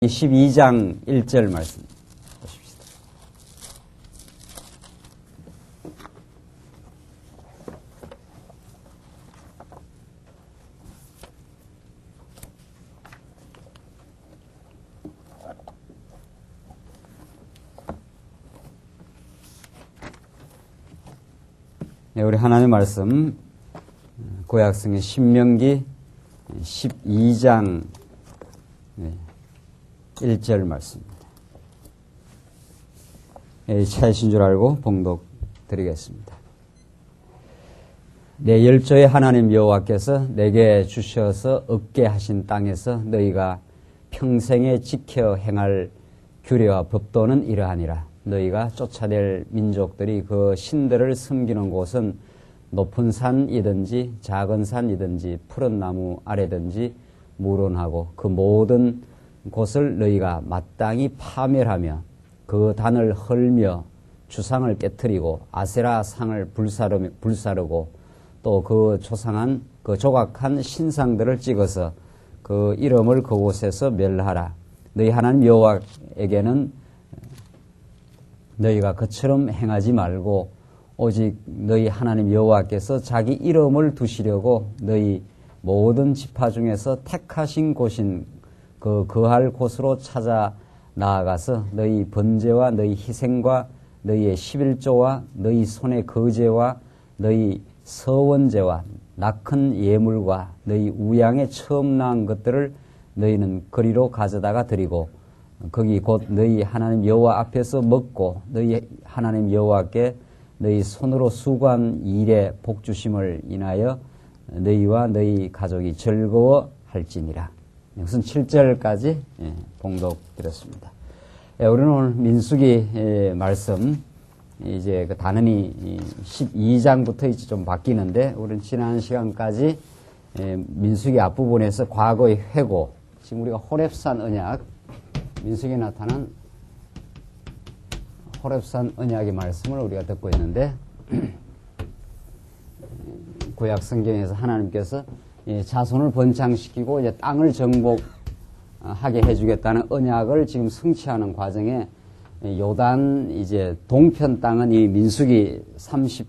12장 1절 말씀 보십시다. 네, 우리 하나님의 말씀 구약성의 신명기 12장 1절 말씀입니다. 차이신 줄 알고 봉독 드리겠습니다. 내 열조의 하나님 여호와께서 내게 주셔서 얻게 하신 땅에서 너희가 평생에 지켜 행할 규례와 법도는 이러하니라. 너희가 쫓아낼 민족들이 그 신들을 섬기는 곳은 높은 산이든지 작은 산이든지 푸른 나무 아래든지 무론하고 그 모든 곳을 너희가 마땅히 파멸하며 그 단을 헐며 주상을 깨뜨리고 아세라 상을 불사르고 또 그 조상한 그 조각한 신상들을 찍어서 그 이름을 그곳에서 멸하라. 너희 하나님 여호와에게는 너희가 그처럼 행하지 말고 오직 너희 하나님 여호와께서 자기 이름을 두시려고 너희 모든 지파 중에서 택하신 곳인 그 거할 곳으로 찾아 나아가서 너희 번제와 너희 희생과 너희의 11조와 너희 손의 거제와 너희 서원제와 낙헌 예물과 너희 우양에 처음 낳은 것들을 너희는 거리로 가져다가 드리고 거기 곧 너희 하나님 여호와 앞에서 먹고 너희 하나님 여호와께 너희 손으로 수고한 일에 복주심을 인하여 너희와 너희 가족이 즐거워할지니라. 우선 7절까지 봉독드렸습니다. 우리는 오늘 민수기 말씀 이제 그 단원이 12장부터 이제 좀 바뀌는데 우리는 지난 시간까지 민수기 앞부분에서 과거의 회고, 지금 우리가 호렙산 언약, 민수기에 나타난 호렙산 언약의 말씀을 우리가 듣고 있는데 구약 성경에서 하나님께서 자손을 번창시키고 이제 땅을 정복하게 해주겠다는 언약을 지금 성취하는 과정에 요단 이제 동편 땅은 이 민수기 30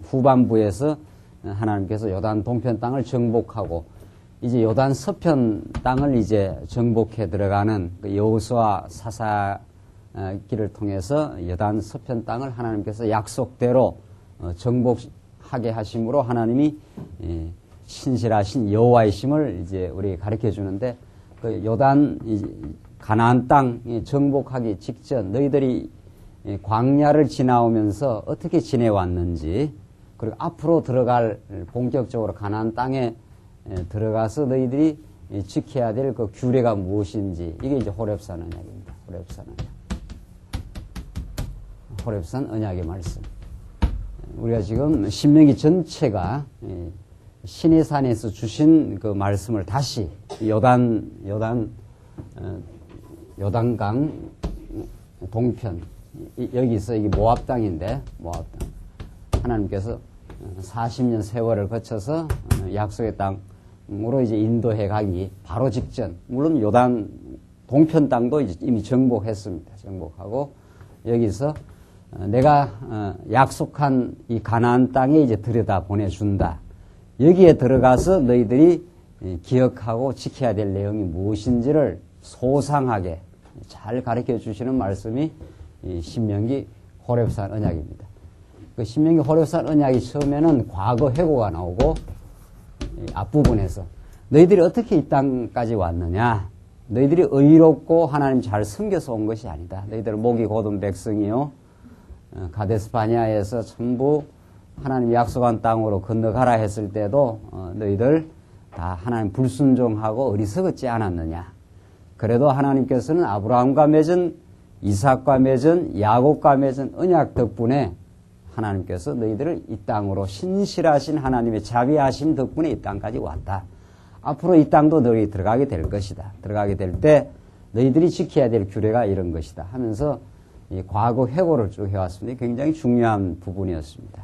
후반부에서 하나님께서 요단 동편 땅을 정복하고 이제 요단 서편 땅을 이제 정복해 들어가는 그 여호수아 사사기를 통해서 요단 서편 땅을 하나님께서 약속대로 정복하게 하심으로 하나님이 신실하신 여호와이심을 이제 우리 가르쳐 주는데 그 요단 가나안 땅 정복하기 직전 너희들이 광야를 지나오면서 어떻게 지내왔는지, 그리고 앞으로 들어갈 본격적으로 가나안 땅에 들어가서 너희들이 지켜야 될 그 규례가 무엇인지, 이게 이제 호렙산 언약입니다. 호렙산 언약의 말씀. 우리가 지금 신명기 전체가 시내산에서 주신 그 말씀을 다시 요단강 동편, 여기서 이게 모압 땅인데, 모압 땅. 하나님께서 40년 세월을 거쳐서 약속의 땅으로 이제 인도해 가기 바로 직전, 물론 요단 동편 땅도 이제 이미 정복했습니다. 정복하고 여기서 내가 약속한 이 가나안 땅에 이제 들여다 보내준다. 여기에 들어가서 너희들이 기억하고 지켜야 될 내용이 무엇인지를 소상하게 잘 가르쳐 주시는 말씀이 이 신명기 호렙산 언약입니다. 그 신명기 호렙산 언약이 처음에는 과거 회고가 나오고 앞부분에서 너희들이 어떻게 이 땅까지 왔느냐, 너희들이 의롭고 하나님 잘 섬겨서 온 것이 아니다. 너희들은 목이 곧은 백성이요 가데스 바니아에서 전부 하나님 약속한 땅으로 건너가라 했을 때도 너희들 다 하나님 불순종하고 어리석었지 않았느냐. 그래도 하나님께서는 아브라함과 맺은, 이삭과 맺은, 야곱과 맺은 언약 덕분에 하나님께서 너희들을 이 땅으로 신실하신 하나님의 자비하심 덕분에 이 땅까지 왔다. 앞으로 이 땅도 너희 들어가게 될 것이다. 들어가게 될 때 너희들이 지켜야 될 규례가 이런 것이다 하면서 이 과거 회고를 쭉 해왔습니다. 굉장히 중요한 부분이었습니다.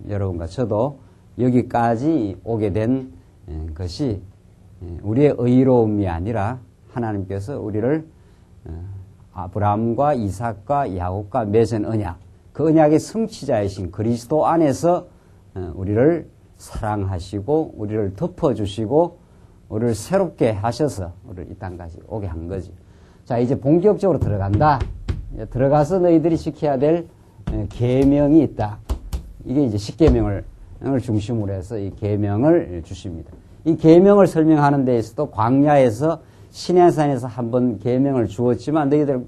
여러분과 저도 여기까지 오게 된 것이 우리의 의로움이 아니라 하나님께서 우리를 아브라함과 이삭과 야곱과 맺은 언약, 그 언약의 성취자이신 그리스도 안에서 우리를 사랑하시고 우리를 덮어주시고 우리를 새롭게 하셔서 우리를 이 땅까지 오게 한 거지. 자, 이제 본격적으로 들어간다. 들어가서 너희들이 지켜야 될 계명이 있다. 이게 이제 십계명을 중심으로 해서 이 계명을 주십니다. 이 계명을 설명하는 데 있어도 광야에서 시내산에서 한번 계명을 주었지만 너희들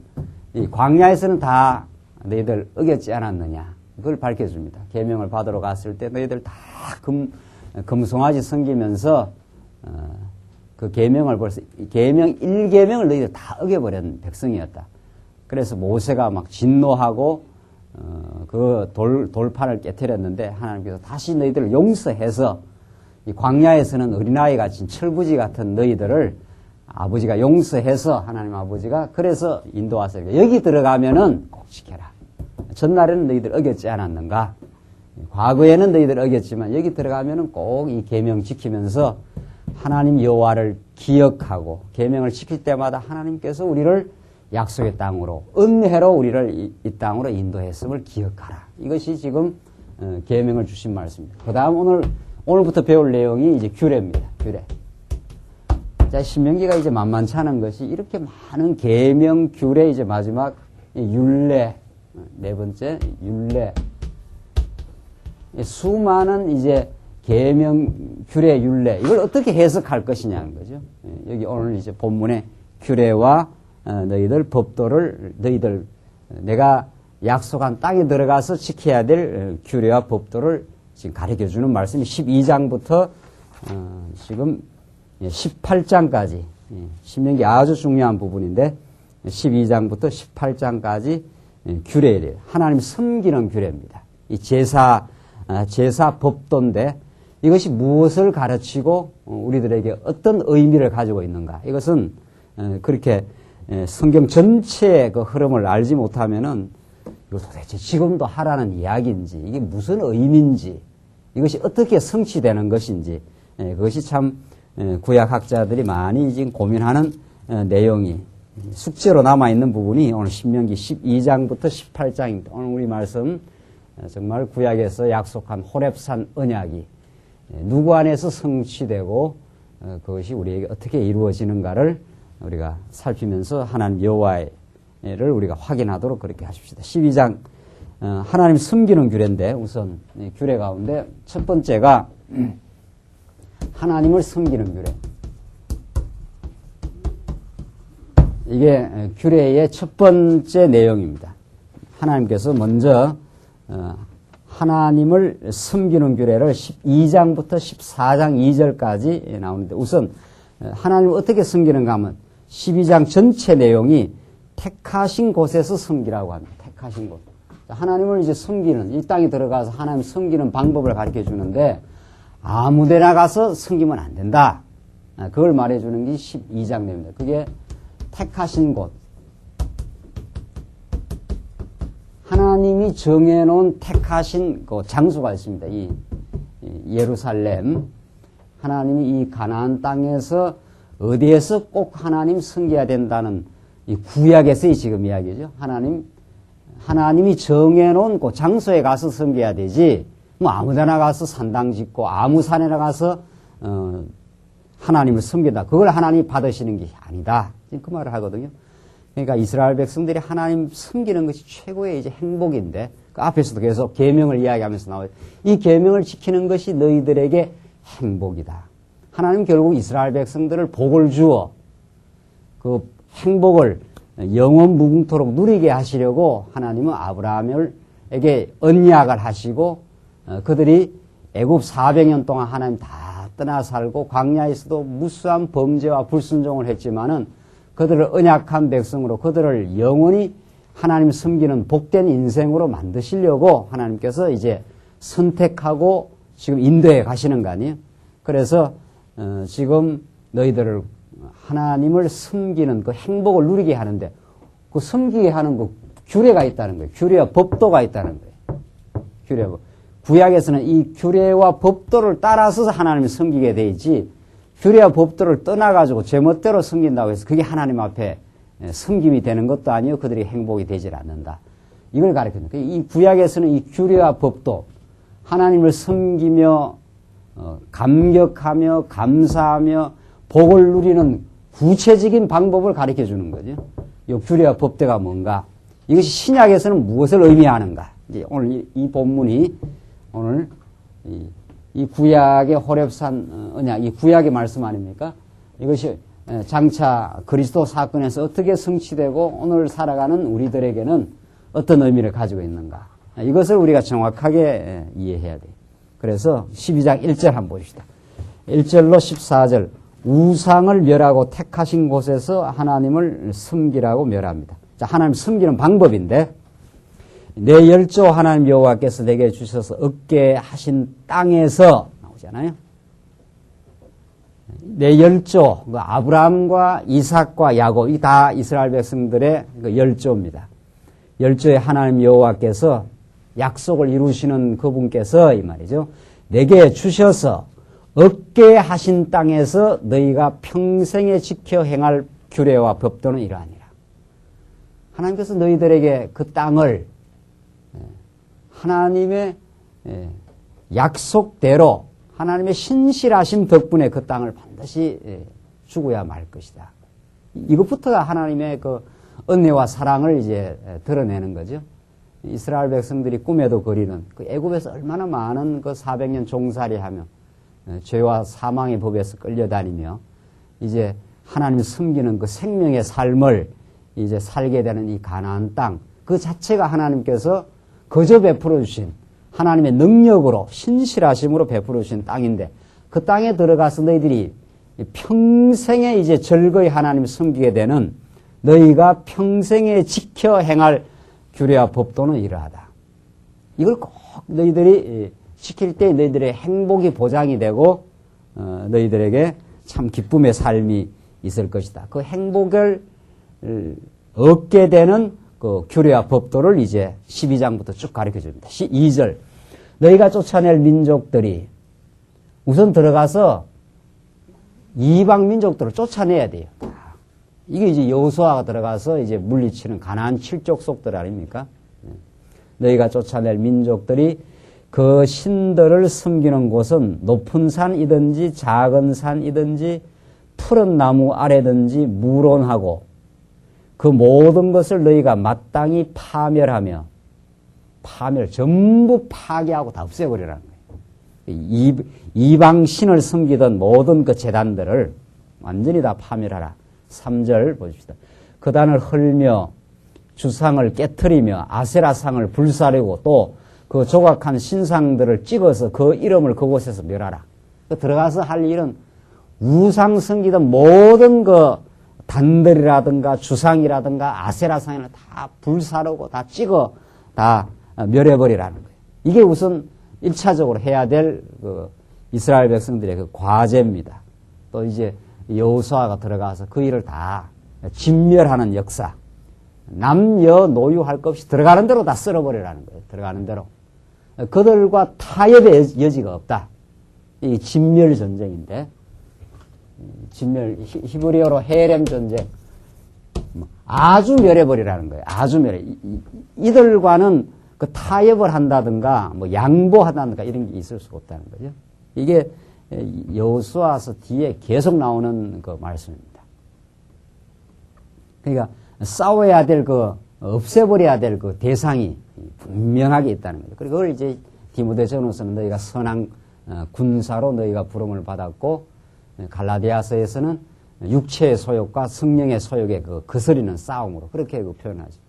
이 광야에서는 다 너희들 어겼지 않았느냐. 그걸 밝혀줍니다. 계명을 받으러 갔을 때 너희들 다 금송아지 섬기면서 그 계명을 벌써 계명 1계명을 너희들 다 어겨버린 백성이었다. 그래서 모세가 막 진노하고 그 돌판을 깨뜨렸는데 하나님께서 다시 너희들을 용서해서 이 광야에서는 어린아이 같은 철부지 같은 너희들을 아버지가 용서해서 하나님 아버지가 그래서 인도하세요. 여기 들어가면은 꼭 지켜라. 전날에는 너희들 어겼지 않았는가? 과거에는 너희들 어겼지만 여기 들어가면은 꼭 이 계명 지키면서 하나님 여호와를 기억하고 계명을 지킬 때마다 하나님께서 우리를 약속의 땅으로 은혜로 우리를 이 땅으로 인도했음을 기억하라. 이것이 지금 계명을 주신 말씀입니다. 그다음 오늘부터 배울 내용이 이제 규례입니다. 규례. 자, 신명기가 이제 만만치 않은 것이 이렇게 많은 계명 규례 이제 마지막 율례 네 번째 율례 수많은 이제 계명 규례 율례 이걸 어떻게 해석할 것이냐는 거죠. 여기 오늘 이제 본문의 규례와 너희들 법도를 너희들 내가 약속한 땅에 들어가서 지켜야 될 규례와 법도를 지금 가르쳐 주는 말씀이 12장부터 지금 18장까지 신명기 아주 중요한 부분인데 12장부터 18장까지 규례예요. 하나님 섬기는 규례입니다. 이 제사 법도인데 이것이 무엇을 가르치고 우리들에게 어떤 의미를 가지고 있는가? 이것은 그렇게 성경 전체의 그 흐름을 알지 못하면은 이거 도대체 지금도 하라는 이야기인지 이게 무슨 의미인지 이것이 어떻게 성취되는 것인지 그것이 참 구약학자들이 많이 지금 고민하는 내용이 숙제로 남아있는 부분이 오늘 신명기 12장부터 18장입니다. 오늘 우리 말씀 정말 구약에서 약속한 호렙산 언약이 누구 안에서 성취되고 그것이 우리에게 어떻게 이루어지는가를 우리가 살피면서 하나님 여호와를 우리가 확인하도록 그렇게 하십시다. 12장 하나님 섬기는 규례인데 우선 규례 가운데 첫 번째가 하나님을 섬기는 규례. 이게 규례의 첫 번째 내용입니다. 하나님께서 먼저 하나님을 섬기는 규례를 12장부터 14장 2절까지 나오는데 우선 하나님을 어떻게 섬기는가 하면 12장 전체 내용이 택하신 곳에서 섬기라고 합니다. 택하신 곳. 하나님을 이제 섬기는 이 땅에 들어가서 하나님 섬기는 방법을 가르쳐 주는데 아무데나 가서 섬기면 안 된다. 그걸 말해주는 게 12장 내용입니다. 그게 택하신 곳. 하나님이 정해놓은 택하신 그 장소가 있습니다. 이 예루살렘. 하나님이 이 가나안 땅에서 어디에서 꼭 하나님 섬겨야 된다는 이 구약에서의 지금 이야기죠. 하나님이 정해놓은 그 장소에 가서 섬겨야 되지, 뭐 아무데나 가서 산당 짓고 아무 산에나 가서, 하나님을 섬긴다. 그걸 하나님이 받으시는 게 아니다. 그 말을 하거든요. 그러니까 이스라엘 백성들이 하나님 섬기는 것이 최고의 이제 행복인데, 그 앞에서도 계속 계명을 이야기하면서 나와요. 이 계명을 지키는 것이 너희들에게 행복이다. 하나님 결국 이스라엘 백성들을 복을 주어 그 행복을 영원 무궁토록 누리게 하시려고 하나님은 아브라함에게 언약을 하시고 그들이 애굽 400년 동안 하나님 다 떠나 살고 광야에서도 무수한 범죄와 불순종을 했지만은 그들을 언약한 백성으로 그들을 영원히 하나님 섬기는 복된 인생으로 만드시려고 하나님께서 이제 선택하고 지금 인도해 가시는 거 아니에요? 그래서 지금 너희들을 하나님을 섬기는 그 행복을 누리게 하는데 그 섬기게 하는 그 규례가 있다는 거예요. 규례와 법도가 있다는 거예요. 규례. 구약에서는 이 규례와 법도를 따라서 하나님을 섬기게 돼 있지 규례와 법도를 떠나가지고 제멋대로 섬긴다고 해서 그게 하나님 앞에 섬김이 되는 것도 아니요 그들이 행복이 되질 않는다. 이걸 가르치는 거예요. 이 구약에서는 이 규례와 법도 하나님을 섬기며 감격하며 감사하며 복을 누리는 구체적인 방법을 가르쳐 주는 거죠. 이 규례와 법대가 뭔가? 이것이 신약에서는 무엇을 의미하는가? 이제 오늘 이 본문이 오늘 이 구약의 호렙산 언약, 이 구약의 말씀 아닙니까? 이것이 장차 그리스도 사건에서 어떻게 성취되고 오늘 살아가는 우리들에게는 어떤 의미를 가지고 있는가? 이것을 우리가 정확하게 이해해야 돼요. 그래서 12장 1절 한번 봅시다. 1절로 14절 우상을 멸하고 택하신 곳에서 하나님을 섬기라고 멸합니다. 자, 하나님 섬기는 방법인데 내 열조 하나님 여호와께서 내게 주셔서 얻게 하신 땅에서 나오잖아요. 내 열조, 아브라함과 이삭과 야곱, 이 다 이스라엘 백성들의 열조입니다. 열조의 하나님 여호와께서 약속을 이루시는 그분께서 이 말이죠. 내게 주셔서 얻게 하신 땅에서 너희가 평생에 지켜 행할 규례와 법도는 이러하니라. 하나님께서 너희들에게 그 땅을 하나님의 약속대로 하나님의 신실하심 덕분에 그 땅을 반드시 주고야 말 것이다. 이것부터가 하나님의 그 은혜와 사랑을 이제 드러내는 거죠. 이스라엘 백성들이 꿈에도 그리는 그 애굽에서 얼마나 많은 그 400년 종살이하며 죄와 사망의 법에서 끌려다니며 이제 하나님을 섬기는 그 생명의 삶을 이제 살게 되는 이 가나안 땅 그 자체가 하나님께서 거저 베풀어 주신 하나님의 능력으로 신실하심으로 베풀어 주신 땅인데 그 땅에 들어가서 너희들이 평생에 이제 즐거이 하나님을 섬기게 되는 너희가 평생에 지켜 행할 규례와 법도는 이러하다. 이걸 꼭 너희들이 지킬 때 너희들의 행복이 보장이 되고 너희들에게 참 기쁨의 삶이 있을 것이다. 그 행복을 얻게 되는 그 규례와 법도를 이제 12장부터 쭉 가르쳐 줍니다. 2절 너희가 쫓아낼 민족들이 우선 들어가서 이방 민족들을 쫓아내야 돼요. 이게 이제 여호수아가 들어가서 이제 물리치는 가나안 7족속들 아닙니까? 너희가 쫓아낼 민족들이 그 신들을 섬기는 곳은 높은 산이든지 작은 산이든지 푸른 나무 아래든지 무론하고 그 모든 것을 너희가 마땅히 파멸하며 전부 파괴하고 다 없애버리라는 거예요. 이방 신을 섬기던 모든 그 제단들을 완전히 다 파멸하라. 3절 보십시다. 그 단을 헐며 주상을 깨트리며 아세라상을 불사르고 또 그 조각한 신상들을 찍어서 그 이름을 그곳에서 멸하라. 들어가서 할 일은 우상 섬기던 모든 그 단들이라든가 주상이라든가 아세라상을 다 불사르고 다 찍어 다 멸해버리라는 거예요. 이게 우선 1차적으로 해야 될 그 이스라엘 백성들의 그 과제입니다. 또 이제 여호수아가 들어가서 그 일을 다 진멸하는 역사. 남녀 노유할 것 없이 들어가는 대로 다 쓸어버리라는 거예요. 들어가는 대로. 그들과 타협의 여지가 없다. 이 진멸 전쟁인데, 진멸, 히브리어로 헤렘 전쟁. 아주 멸해버리라는 거예요. 아주 멸해. 이들과는 그 타협을 한다든가, 뭐 양보한다든가 이런 게 있을 수가 없다는 거죠. 이게 여호수아서 뒤에 계속 나오는 그 말씀입니다. 그러니까 싸워야 될 없애버려야 될 그 대상이 분명하게 있다는 거죠. 그리고 그걸 이제 디모데전서는 너희가 선한 군사로 너희가 부름을 받았고 갈라디아서에서는 육체의 소욕과 성령의 소욕의 그 거스리는 싸움으로 그렇게 표현하죠.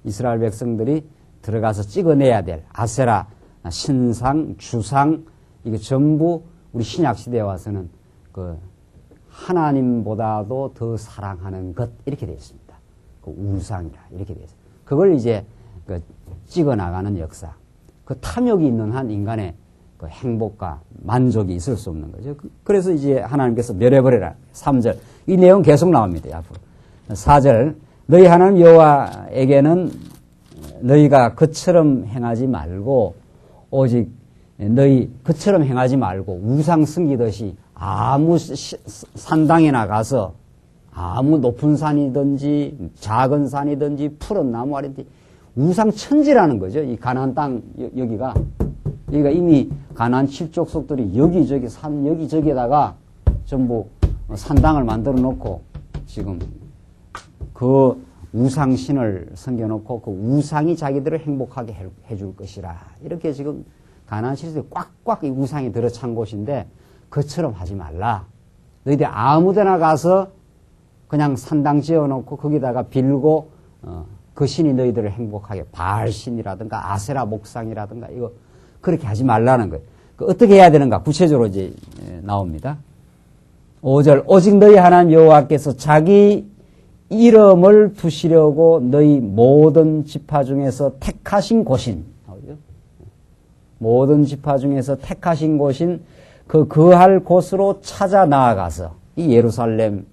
이스라엘 백성들이 들어가서 찍어내야 될 아세라, 신상, 주상 이게 전부 우리 신약 시대에 와서는 그 하나님보다도 더 사랑하는 것 이렇게 되어 있습니다. 그 우상이라 이렇게 되어 있습니다. 그걸 이제 그 찍어 나가는 역사. 그 탐욕이 있는 한 인간의 그 행복과 만족이 있을 수 없는 거죠. 그래서 이제 하나님께서 멸해버려라. 3절. 이 내용 계속 나옵니다. 앞으로. 4절. 너희 하나님 여호와에게는 너희가 그처럼 행하지 말고 오직 너희 그처럼 행하지 말고 우상 섬기듯이 아무 산당에 나가서 아무 높은 산이든지 작은 산이든지 푸른 나무 아래든지 우상천지라는 거죠. 이 가나안 땅 여기가 이미 가나안 칠족속들이 여기저기 산 여기저기에다가 전부 산당을 만들어 놓고 지금 그 우상신을 섬겨놓고 그 우상이 자기들을 행복하게 해줄 것이라 이렇게 지금 가나안 칠족이 꽉꽉 이 우상이 들어찬 곳인데 그처럼 하지 말라. 너희들 아무데나 가서 그냥 산당 지어놓고 거기다가 빌고 그 신이 너희들을 행복하게 바알신이라든가 아세라 목상이라든가 이거 그렇게 하지 말라는 거예요. 어떻게 해야 되는가 구체적으로 이제 나옵니다. 5절 오직 너희 하나님 여호와께서 자기 이름을 두시려고 너희 모든 지파 중에서 택하신 곳인 모든 지파 중에서 택하신 곳인 그 거할 곳으로 찾아 나아가서 이 예루살렘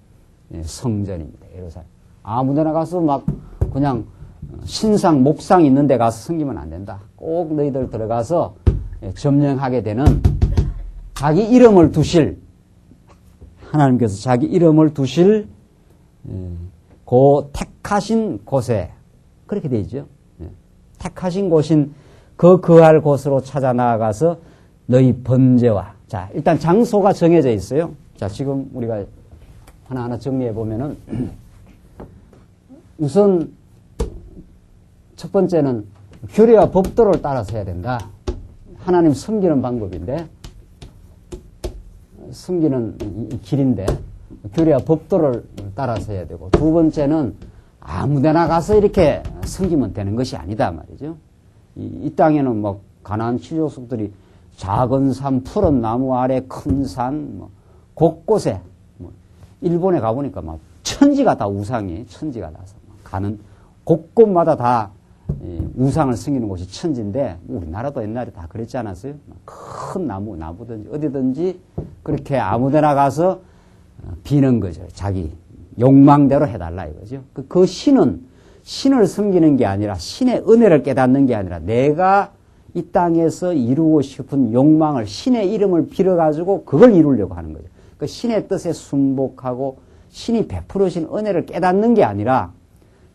성전입니다. 예루살렘. 아무데나 가서 막 그냥 신상 목상 있는 데 가서 섬기면 안 된다. 꼭 너희들 들어가서 점령하게 되는 자기 이름을 두실 하나님께서 자기 이름을 두실 그 택하신 곳에 그렇게 되어 있죠. 택하신 곳인 그 거할 곳으로 찾아 나아가서 너희 번제와 자 일단 장소가 정해져 있어요. 자 지금 우리가 하나하나 정리해 보면은 우선 첫 번째는 규례와 법도를 따라서 해야 된다. 하나님 섬기는 방법인데 섬기는 길인데 규례와 법도를 따라서 해야 되고 두 번째는 아무데나 가서 이렇게 섬기면 되는 것이 아니다 말이죠. 이 땅에는 뭐 가나안 칠족속들이 작은 산, 푸른 나무 아래 큰 산, 뭐 곳곳에 뭐 일본에 가보니까 막 천지가 다 우상이 천지가 나서 가는 곳곳마다 다 우상을 섬기는 곳이 천지인데 우리나라도 옛날에 다 그랬지 않았어요? 큰 나무든지 어디든지 그렇게 아무데나 가서 비는 거죠. 자기 욕망대로 해달라 이거죠. 그 신을 섬기는 게 아니라 신의 은혜를 깨닫는 게 아니라 내가 이 땅에서 이루고 싶은 욕망을 신의 이름을 빌어가지고 그걸 이루려고 하는 거죠. 그 신의 뜻에 순복하고 신이 베풀으신 은혜를 깨닫는 게 아니라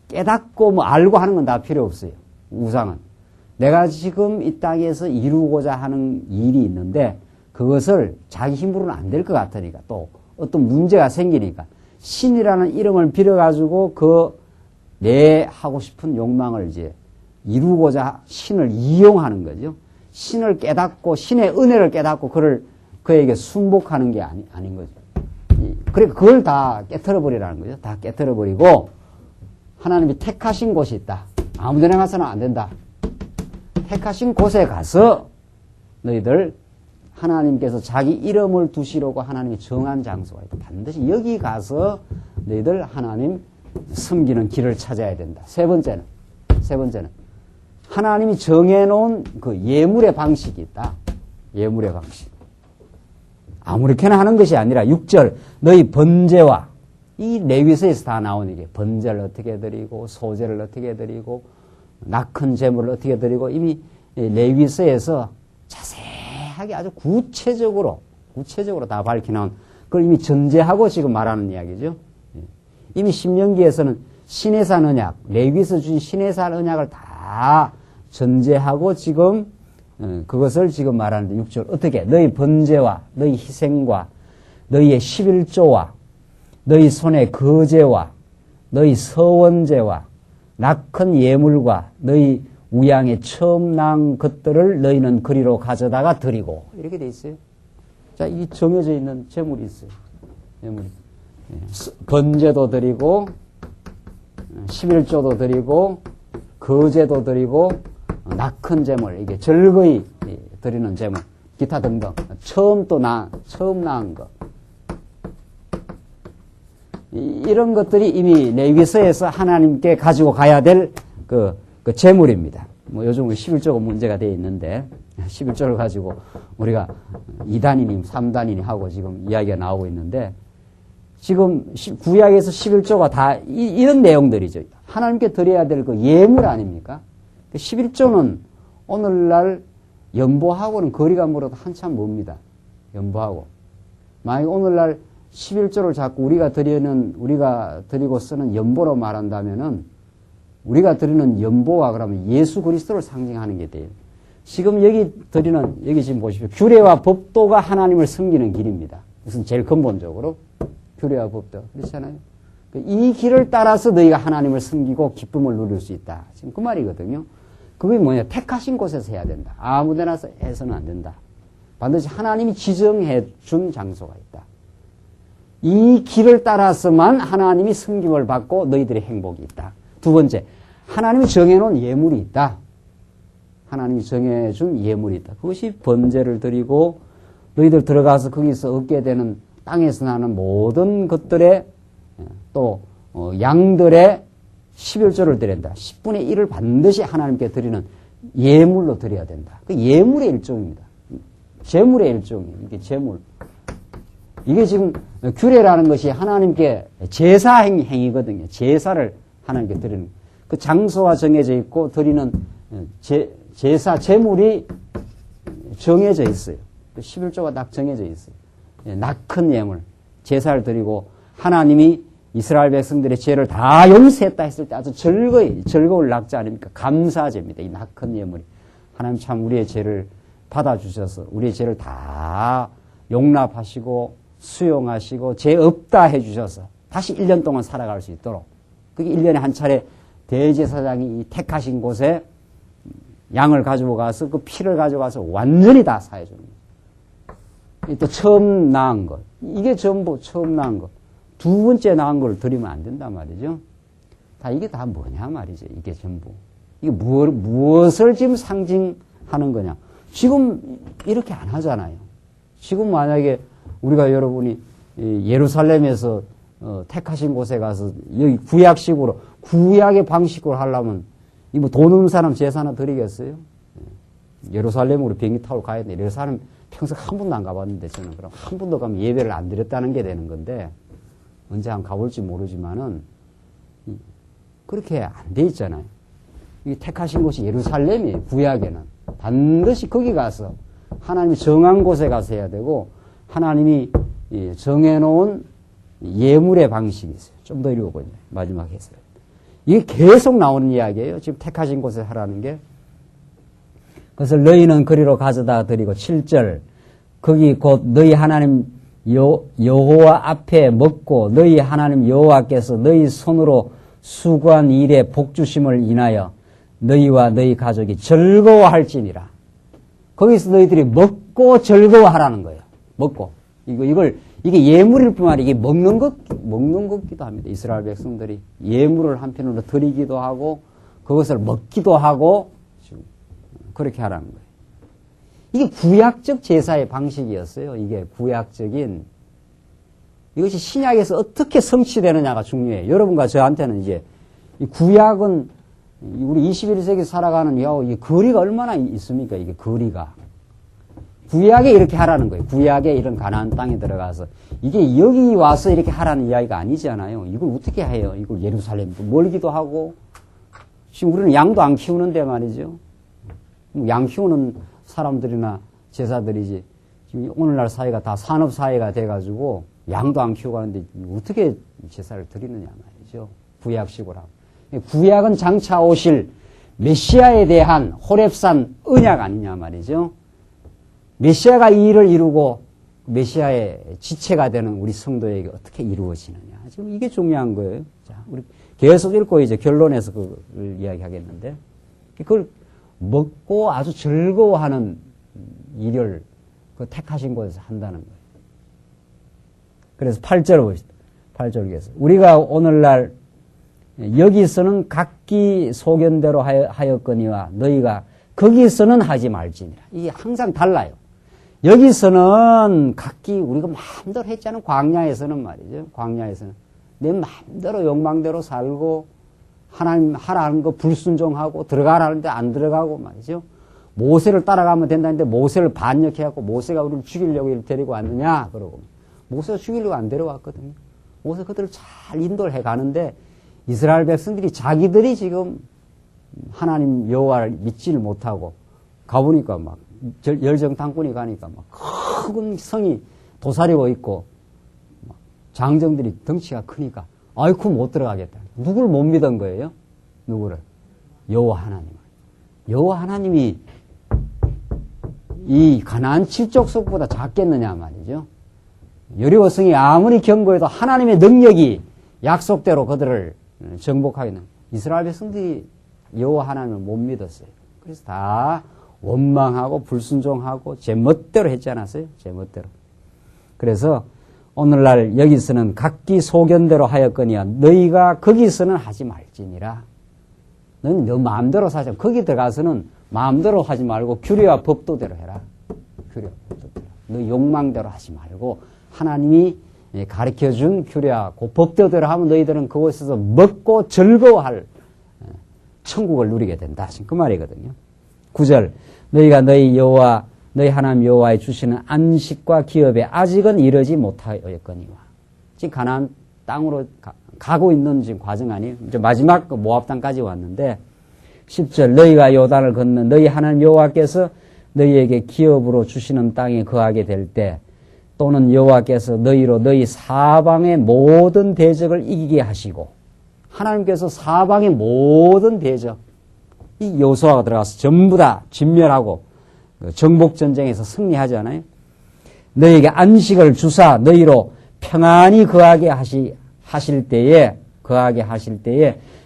깨닫고 뭐 알고 하는 건 다 필요 없어요. 우상은. 내가 지금 이 땅에서 이루고자 하는 일이 있는데 그것을 자기 힘으로는 안 될 것 같으니까 또 어떤 문제가 생기니까 신이라는 이름을 빌어가지고 내 하고 싶은 욕망을 이제 이루고자 신을 이용하는 거죠. 신을 깨닫고 신의 은혜를 깨닫고 그에게 순복하는 게 아닌 거죠. 그러니까 그걸 다 깨트려 버리라는 거죠. 다 깨트려 버리고 하나님이 택하신 곳이 있다. 아무데나 가서는 안 된다. 택하신 곳에 가서 너희들 하나님께서 자기 이름을 두시려고 하나님이 정한 장소가 있다. 반드시 여기 가서 너희들 하나님 섬기는 길을 찾아야 된다. 세 번째는 하나님이 정해놓은 그 예물의 방식이 있다. 예물의 방식. 아무렇게나 하는 것이 아니라 6절 너희 번제와 이 레위서에서 다 나오는 게 번제를 어떻게 드리고 소제를 어떻게 드리고 낙헌 제물을 어떻게 드리고 이미 레위서에서 자세하게 아주 구체적으로 다 밝혀놓은 그걸 이미 전제하고 지금 말하는 이야기죠. 이미 신명기에서는 시내산 언약, 레위서 주신 시내산 언약을 다 전제하고 지금 그것을 지금 말하는데 6절 어떻게 너희 번제와 너희 희생과 너희의 11조와 너희 손의 거제와 너희 서원제와 낙헌 예물과 너희 우양의 처음 난 것들을 너희는 그리로 가져다가 드리고 이렇게 돼 있어요. 자, 이 정해져 있는 제물이 있어요. 제물이. 번제도 드리고 11조도 드리고 거제도 드리고 낙헌 제물 이게 절거히 드리는 제물 기타 등등 처음 낳은 거 이런 것들이 이미 레위서에서 하나님께 가지고 가야 될 그 제물입니다. 뭐 요즘 11조가 문제가 되어 있는데 11조를 가지고 우리가 2단이니 3단이니 하고 지금 이야기가 나오고 있는데 지금 구약에서 11조가 다 이런 내용들이죠. 하나님께 드려야 될 그 예물 아닙니까? 11조는 오늘날 연보하고는 거리가 멀어도 한참 멉니다. 연보하고. 만약에 오늘날 11조를 자꾸 우리가 드리고 쓰는 연보로 말한다면은 우리가 드리는 연보와 그러면 예수 그리스도를 상징하는 게 돼요. 지금 여기 지금 보십시오. 규례와 법도가 하나님을 섬기는 길입니다. 이것은 제일 근본적으로 규례와 법도. 그렇잖아요. 이 길을 따라서 너희가 하나님을 섬기고 기쁨을 누릴 수 있다. 지금 그 말이거든요. 그게 뭐냐? 택하신 곳에서 해야 된다. 아무 데나 해서는 안 된다. 반드시 하나님이 지정해 준 장소가 있다. 이 길을 따라서만 하나님이 섬김을 받고 너희들의 행복이 있다. 두 번째, 하나님이 정해놓은 예물이 있다. 하나님이 정해준 예물이 있다. 그것이 번제를 드리고 너희들 들어가서 거기서 얻게 되는 땅에서 나는 모든 것들의 또 양들의 11조를 드린다. 10분의 1을 반드시 하나님께 드리는 예물로 드려야 된다. 그 예물의 일종입니다. 제물의 일종이에요. 이게 제물. 이게 지금 규례라는 것이 하나님께 제사 행위거든요. 제사를 하나님께 드리는 그 장소가 정해져 있고 드리는 제사 제물이 정해져 있어요. 11조가 딱 정해져 있어요. 낙큰 예물, 제사를 드리고 하나님이 이스라엘 백성들의 죄를 다 용서했다 했을 때 아주 즐거울 낙자 아닙니까? 감사제입니다. 이 낙큰 예물이. 하나님 참 우리의 죄를 받아주셔서 우리의 죄를 다 용납하시고 수용하시고 죄 없다 해주셔서 다시 1년 동안 살아갈 수 있도록 그게 1년에 한 차례 대제사장이 택하신 곳에 양을 가지고 가서 그 피를 가져가서 완전히 다 사해주는 거예요. 또 처음 낳은 것. 이게 전부 처음 낳은 것. 두 번째 낳은 걸 드리면 안 된단 말이죠. 이게 다 뭐냐 말이죠. 이게 전부. 이게 무엇을 지금 상징하는 거냐. 지금 이렇게 안 하잖아요. 지금 만약에 우리가 여러분이 예루살렘에서 택하신 곳에 가서 여기 구약식으로 구약의 방식으로 하려면 이 뭐 돈 없는 사람 제사나 드리겠어요? 예루살렘으로 비행기 타고 가야 돼. 예루살렘 평생 한 번도 안 가봤는데 저는 그럼 한 번도 가면 예배를 안 드렸다는 게 되는 건데 언제 한 가볼지 모르지만은 그렇게 안 돼 있잖아요. 이 택하신 곳이 예루살렘이에요. 구약에는 반드시 거기 가서 하나님이 정한 곳에 가서 해야 되고 하나님이 정해놓은 예물의 방식이 있어요. 좀 더 읽어보죠. 마지막 해설. 이게 계속 나오는 이야기예요. 지금 택하신 곳에 하라는 게. 그래서 너희는 그리로 가져다 드리고 7절 거기 곧 너희 하나님 여호와 앞에 먹고 너희 하나님 여호와께서 너희 손으로 수고한 일에 복주심을 인하여 너희와 너희 가족이 즐거워할지니라. 거기서 너희들이 먹고 즐거워하라는 거예요. 먹고. 이게 예물일 뿐만 아니라 이게 먹는 것기도 합니다. 이스라엘 백성들이 예물을 한편으로 드리기도 하고 그것을 먹기도 하고 그렇게 하라는 거예요. 이게 구약적 제사의 방식이었어요. 이게 구약적인 이것이 신약에서 어떻게 성취되느냐가 중요해요. 여러분과 저한테는 이제 이 구약은 우리 21세기 살아가는 이 거리가 얼마나 있습니까? 이게 거리가. 구약에 이렇게 하라는 거예요. 구약에 이런 가나안 땅에 들어가서 이게 여기 와서 이렇게 하라는 이야기가 아니잖아요. 이걸 어떻게 해요? 이걸 예루살렘도 멀기도 하고 지금 우리는 양도 안 키우는데 말이죠. 양 키우는 사람들이나 제사들이지 지금 오늘날 사회가 다 산업 사회가 돼가지고 양도 안 키우고 하는데 어떻게 제사를 드리느냐 말이죠. 구약식으로 하면. 구약은 장차 오실 메시아에 대한 호렙산 언약 아니냐 말이죠. 메시아가 이 일을 이루고 메시아의 지체가 되는 우리 성도에게 어떻게 이루어지느냐. 지금 이게 중요한 거예요. 자, 우리 계속 읽고 이제 결론에서 그걸 이야기하겠는데 그걸 먹고 아주 즐거워하는 일을 그 택하신 곳에서 한다는 거예요. 그래서 8절을 보시죠. 8절 위에서 우리가 오늘날 여기서는 각기 소견대로 하였거니와 너희가 거기서는 하지 말지니라. 이게 항상 달라요. 여기서는 각기 우리가 마음대로 했잖아요. 광야에서는 말이죠. 광야에서는 내 마음대로 욕망대로 살고 하나님 하라는 거 불순종하고 들어가라는데 안 들어가고 말이죠. 모세를 따라가면 된다는데 모세를 반역해갖고 모세가 우리를 죽이려고 이를 데리고 왔느냐 그러고 모세가 죽이려고 안 데려왔거든요. 모세 그들을 잘 인도를 해가는데 이스라엘 백성들이 자기들이 지금 하나님 여호와를 믿지를 못하고 가보니까 막 열정당군이 가니까 막 큰 성이 도사리고 있고 장정들이 덩치가 크니까 아이쿠 못 들어가겠다. 누굴 못 믿은 거예요? 누구를? 여호와 하나님을. 여호와 하나님이 이 가나안 칠족속보다 작겠느냐 말이죠. 여리고성이 아무리 견고해도 하나님의 능력이 약속대로 그들을 정복하기는 이스라엘 백성들이 여호와 하나님을 못 믿었어요. 그래서 다 원망하고 불순종하고 제 멋대로 했지 않았어요? 제 멋대로. 그래서 오늘날 여기서는 각기 소견대로 하였거니와 너희가 거기서는 하지 말지니라. 너는 너 마음대로 사자. 거기 들어가서는 마음대로 하지 말고 규례와 법도대로 해라. 규례와 법도대로. 너 욕망대로 하지 말고 하나님이 가르쳐준 규례와 그 법도대로 하면 너희들은 그곳에서 먹고 즐거워할 천국을 누리게 된다. 그 말이거든요. 9절 너희가 너희 여호와 너희 하나님 여호와의 주시는 안식과 기업에 아직은 이르지 못하였거니와. 지금 가나안 땅으로 가고 있는 지금 과정 아니에요. 이제 마지막 모압 땅까지 왔는데 10절 너희가 요단을 건너 너희 하나님 여호와께서 너희에게 기업으로 주시는 땅에 거하게 될 때 또는 여호와께서 너희로 너희 사방의 모든 대적을 이기게 하시고 하나님께서 사방의 모든 대적 이 여호수아가 들어가서 전부 다 진멸하고 정복전쟁에서 승리하잖아요. 너희에게 안식을 주사 너희로 평안히 거하게 하실 때에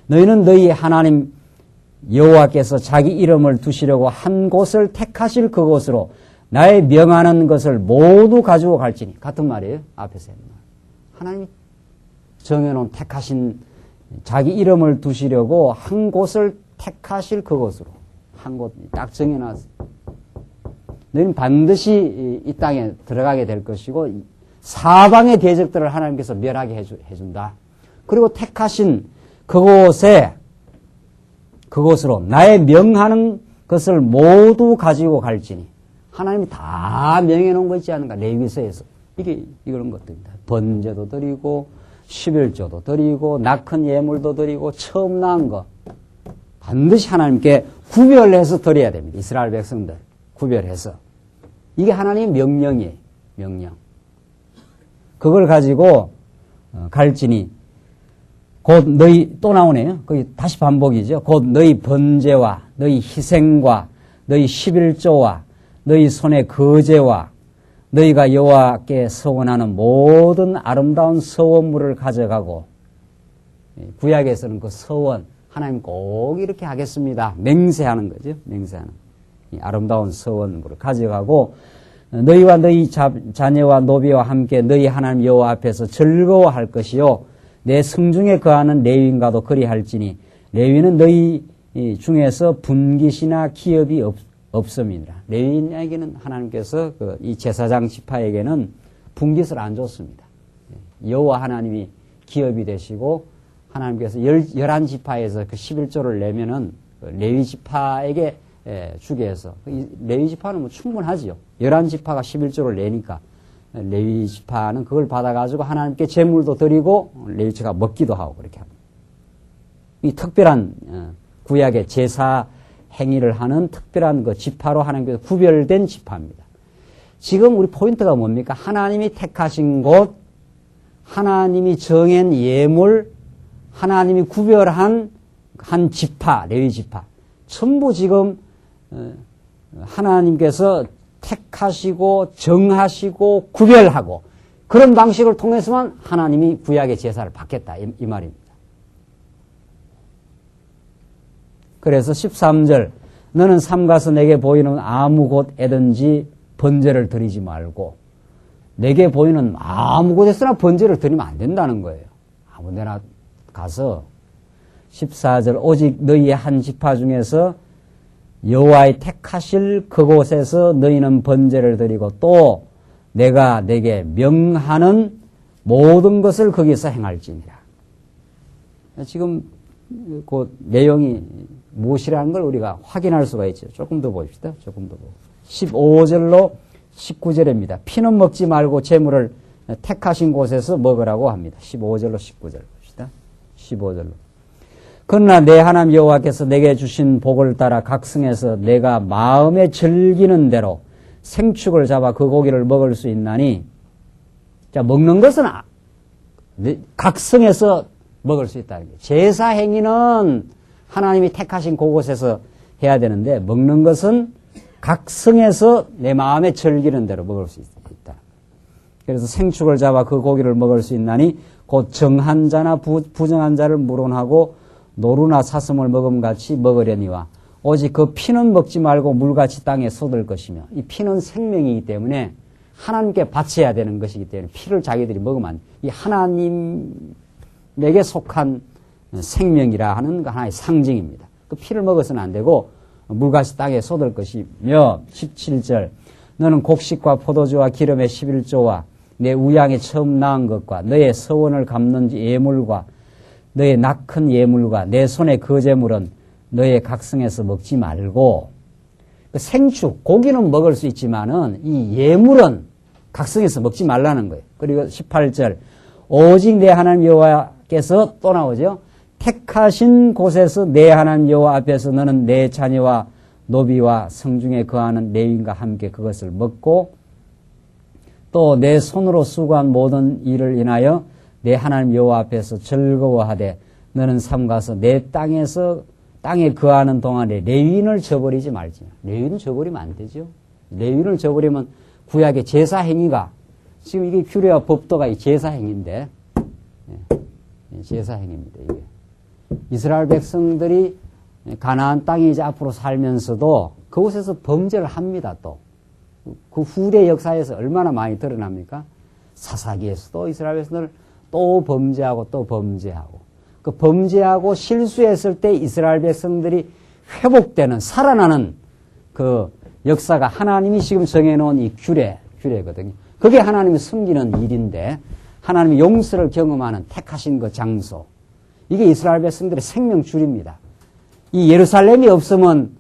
너희는 너희 하나님 여호와께서 자기 이름을 두시려고 한 곳을 택하실 그곳으로 나의 명하는 것을 모두 가지고 갈지니. 같은 말이에요. 앞에서 했는 말. 하나님이 정해놓은 택하신 자기 이름을 두시려고 한 곳을 택하실 그곳으로. 한 곳 딱 정해놨어요. 너희는 반드시 이 땅에 들어가게 될 것이고 사방의 대적들을 하나님께서 멸하게 해준다. 그리고 택하신 그곳으로 나의 명하는 것을 모두 가지고 갈지니. 하나님이 다 명해놓은 거 있지 않은가? 레위기서에서. 이런 것들입니다. 번제도 드리고 11조도 드리고 낙헌 예물도 드리고 처음 낳은 거 반드시 하나님께 구별해서 드려야 됩니다. 이스라엘 백성들 구별해서. 이게 하나님의 명령이에요. 명령. 그걸 가지고 갈지니 곧 너희 또 나오네요. 거기 다시 반복이죠. 곧 너희 번제와 너희 희생과 너희 11조와 너희 손의 거제와 너희가 여호와께 서원하는 모든 아름다운 서원물을 가져가고 구약에서는 그 서원 하나님 꼭 이렇게 하겠습니다. 맹세하는 거죠. 맹세하는 이 아름다운 서원물을 가져가고 너희와 너희 자녀와 노비와 함께 너희 하나님 여호와 앞에서 즐거워할 것이요 내 성중에 거하는 레위인과도 그리할지니 레위는 너희 중에서 분깃이나 기업이 없음이니라. 레위인에게는 하나님께서 이 제사장 지파에게는 분깃을 안 줬습니다. 여호와 하나님이 기업이 되시고 하나님께서 11지파에서 그 11조를 내면은 레위 지파에게 주게 해서 레위 지파는 뭐 충분하지요. 11지파가 11조를 내니까 레위 지파는 그걸 받아가지고 하나님께 제물도 드리고 레위 지파가 먹기도 하고 그렇게 합니다. 이 특별한 구약의 제사 행위를 하는 특별한 그 지파로 하나님께서 구별된 지파입니다. 지금 우리 포인트가 뭡니까? 하나님이 택하신 곳, 하나님이 정한 예물, 하나님이 구별한 한 지파, 레위 지파. 전부 지금 하나님께서 택하시고 정하시고 구별하고 그런 방식을 통해서만 하나님이 구약의 제사를 받겠다 이 말입니다. 그래서 13절 너는 삼가서 내게 보이는 아무 곳에든지 번제를 드리지 말고 내게 보이는 아무 곳에서나 번제를 드리면 안 된다는 거예요. 아무 데나 가서 14절 오직 너희의 한 지파 중에서 여호와의 택하실 그곳에서 너희는 번제를 드리고 또 내가 내게 명하는 모든 것을 거기서 행할지니라. 지금 그 내용이 무엇이라는 걸 우리가 확인할 수가 있죠. 조금 더 봅시다. 조금 더 보고. 15절로 19절입니다. 피는 먹지 말고 재물을 택하신 곳에서 먹으라고 합니다. 15절로 19절 봅시다. 15절로. 그러나 내 하나님 여호와께서 내게 주신 복을 따라 각성해서 내가 마음에 즐기는 대로 생축을 잡아 그 고기를 먹을 수 있나니 자 먹는 것은 각성해서 먹을 수 있다는 거예요. 제사 행위는 하나님이 택하신 그곳에서 해야 되는데 먹는 것은 각성해서 내 마음에 즐기는 대로 먹을 수 있다. 그래서 생축을 잡아 그 고기를 먹을 수 있나니 곧 정한 자나 부정한 자를 물론하고 노루나 사슴을 먹음같이 먹으려니와 오직 그 피는 먹지 말고 물같이 땅에 쏟을 것이며 이 피는 생명이기 때문에 하나님께 바쳐야 되는 것이기 때문에 피를 자기들이 먹으면 안 돼. 이 하나님에게 속한 생명이라 하는 하나의 상징입니다. 그 피를 먹어서는 안 되고 물같이 땅에 쏟을 것이며 17절 너는 곡식과 포도주와 기름의 11조와 내 우양이 처음 낳은 것과 너의 서원을 갚는 예물과 너의 낙큰 예물과 내 손의 거제물은 너의 각성에서 먹지 말고 그 생축 고기는 먹을 수 있지만은 이 예물은 각성에서 먹지 말라는 거예요. 그리고 18절 오직 내 하나님 여호와께서 또 나오죠. 택하신 곳에서 내 하나님 여호와 앞에서 너는 내 자녀와 노비와 성중에 거하는 레위인과 함께 그것을 먹고 또 내 손으로 수고한 모든 일을 인하여 내 하나님 여호와 앞에서 즐거워하되 너는 삼가서 내 땅에 거하는 동안에 레위인을 저버리지 말지. 레위인을 저버리면 안 되죠. 레위인을 저버리면 구약의 제사 행위가 지금 이게 규례와 법도가 이 제사 행위인데 제사 행위입니다. 이게 이스라엘 백성들이 가나안 땅에 이제 앞으로 살면서도 그곳에서 범죄를 합니다. 또 그 후대 역사에서 얼마나 많이 드러납니까? 사사기에서도 이스라엘 백성들 또 범죄하고 또 범죄하고 그 범죄하고 실수했을 때 이스라엘 백성들이 회복되는 살아나는 그 역사가 하나님이 지금 정해놓은 이 규례거든요. 그게 하나님이 섬기는 일인데 하나님이 용서를 경험하는 택하신 그 장소 이게 이스라엘 백성들의 생명줄입니다. 이 예루살렘이 없으면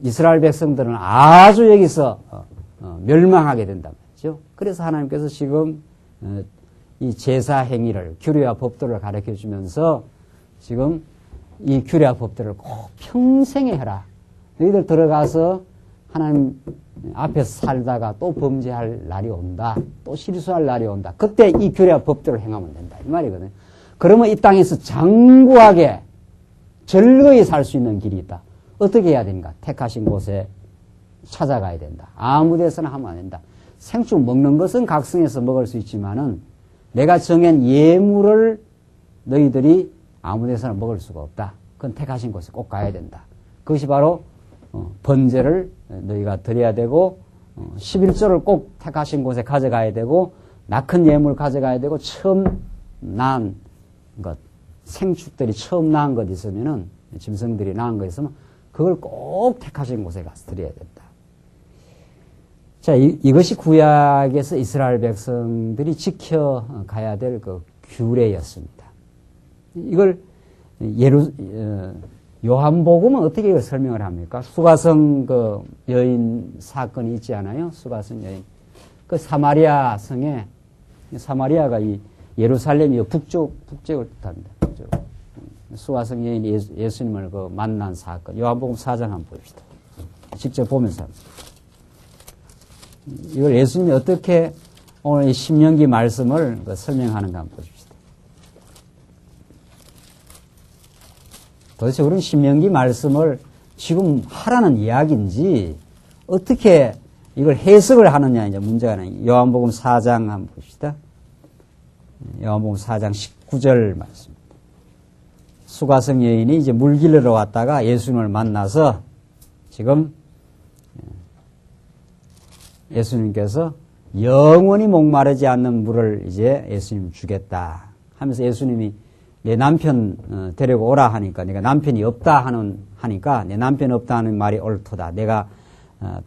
이스라엘 백성들은 아주 여기서 멸망하게 된단 말이죠. 그래서 하나님께서 지금 이 제사 행위를 규례와 법도를 가르쳐 주면서 지금 이 규례와 법도를 꼭 평생에 해라. 너희들 들어가서 하나님 앞에서 살다가 또 범죄할 날이 온다. 또 실수할 날이 온다. 그때 이 규례와 법도를 행하면 된다. 이 말이거든요. 그러면 이 땅에서 장구하게 즐거이 살 수 있는 길이 있다. 어떻게 해야 되는가? 택하신 곳에 찾아가야 된다. 아무 데서나 하면 안 된다. 생축 먹는 것은 각성해서 먹을 수 있지만은 내가 정한 예물을 너희들이 아무 데서나 먹을 수가 없다. 그건 택하신 곳에 꼭 가야 된다. 그것이 바로 번제를 너희가 드려야 되고 11조를 꼭 택하신 곳에 가져가야 되고 낙큰 예물 가져가야 되고 처음 낳은 것 생축들이 처음 낳은 것 있으면은 짐승들이 낳은 것 있으면 그걸 꼭 택하신 곳에 가서 드려야 된다. 자, 이것이 구약에서 이스라엘 백성들이 지켜가야 될 그 규례였습니다. 이걸 요한복음은 어떻게 이걸 설명을 합니까? 수가성 그 여인 사건이 있지 않아요? 수가성 여인. 그 사마리아 성에, 사마리아가 이 예루살렘이 북쪽을 뜻합니다. 북쪽. 수가성 여인이 예수님을 그 만난 사건. 요한복음 4장 한번 봅시다. 직접 보면서 합니다. 이걸 예수님이 어떻게 오늘 이 신명기 말씀을 설명하는가 한번 보십시다. 도대체 우리는 신명기 말씀을 지금 하라는 이야기인지 어떻게 이걸 해석을 하느냐 이제 문제가 나요. 요한복음 4장 한번 봅시다. 요한복음 4장 19절 말씀입니다. 수가성 여인이 이제 물 길러 왔다가 예수님을 만나서 지금 예수님께서 영원히 목마르지 않는 물을 이제 예수님 주겠다 하면서 예수님이 내 남편 데리고 오라 하니까 내가 남편이 없다 하니까 내 남편 없다 하는 말이 옳도다. 내가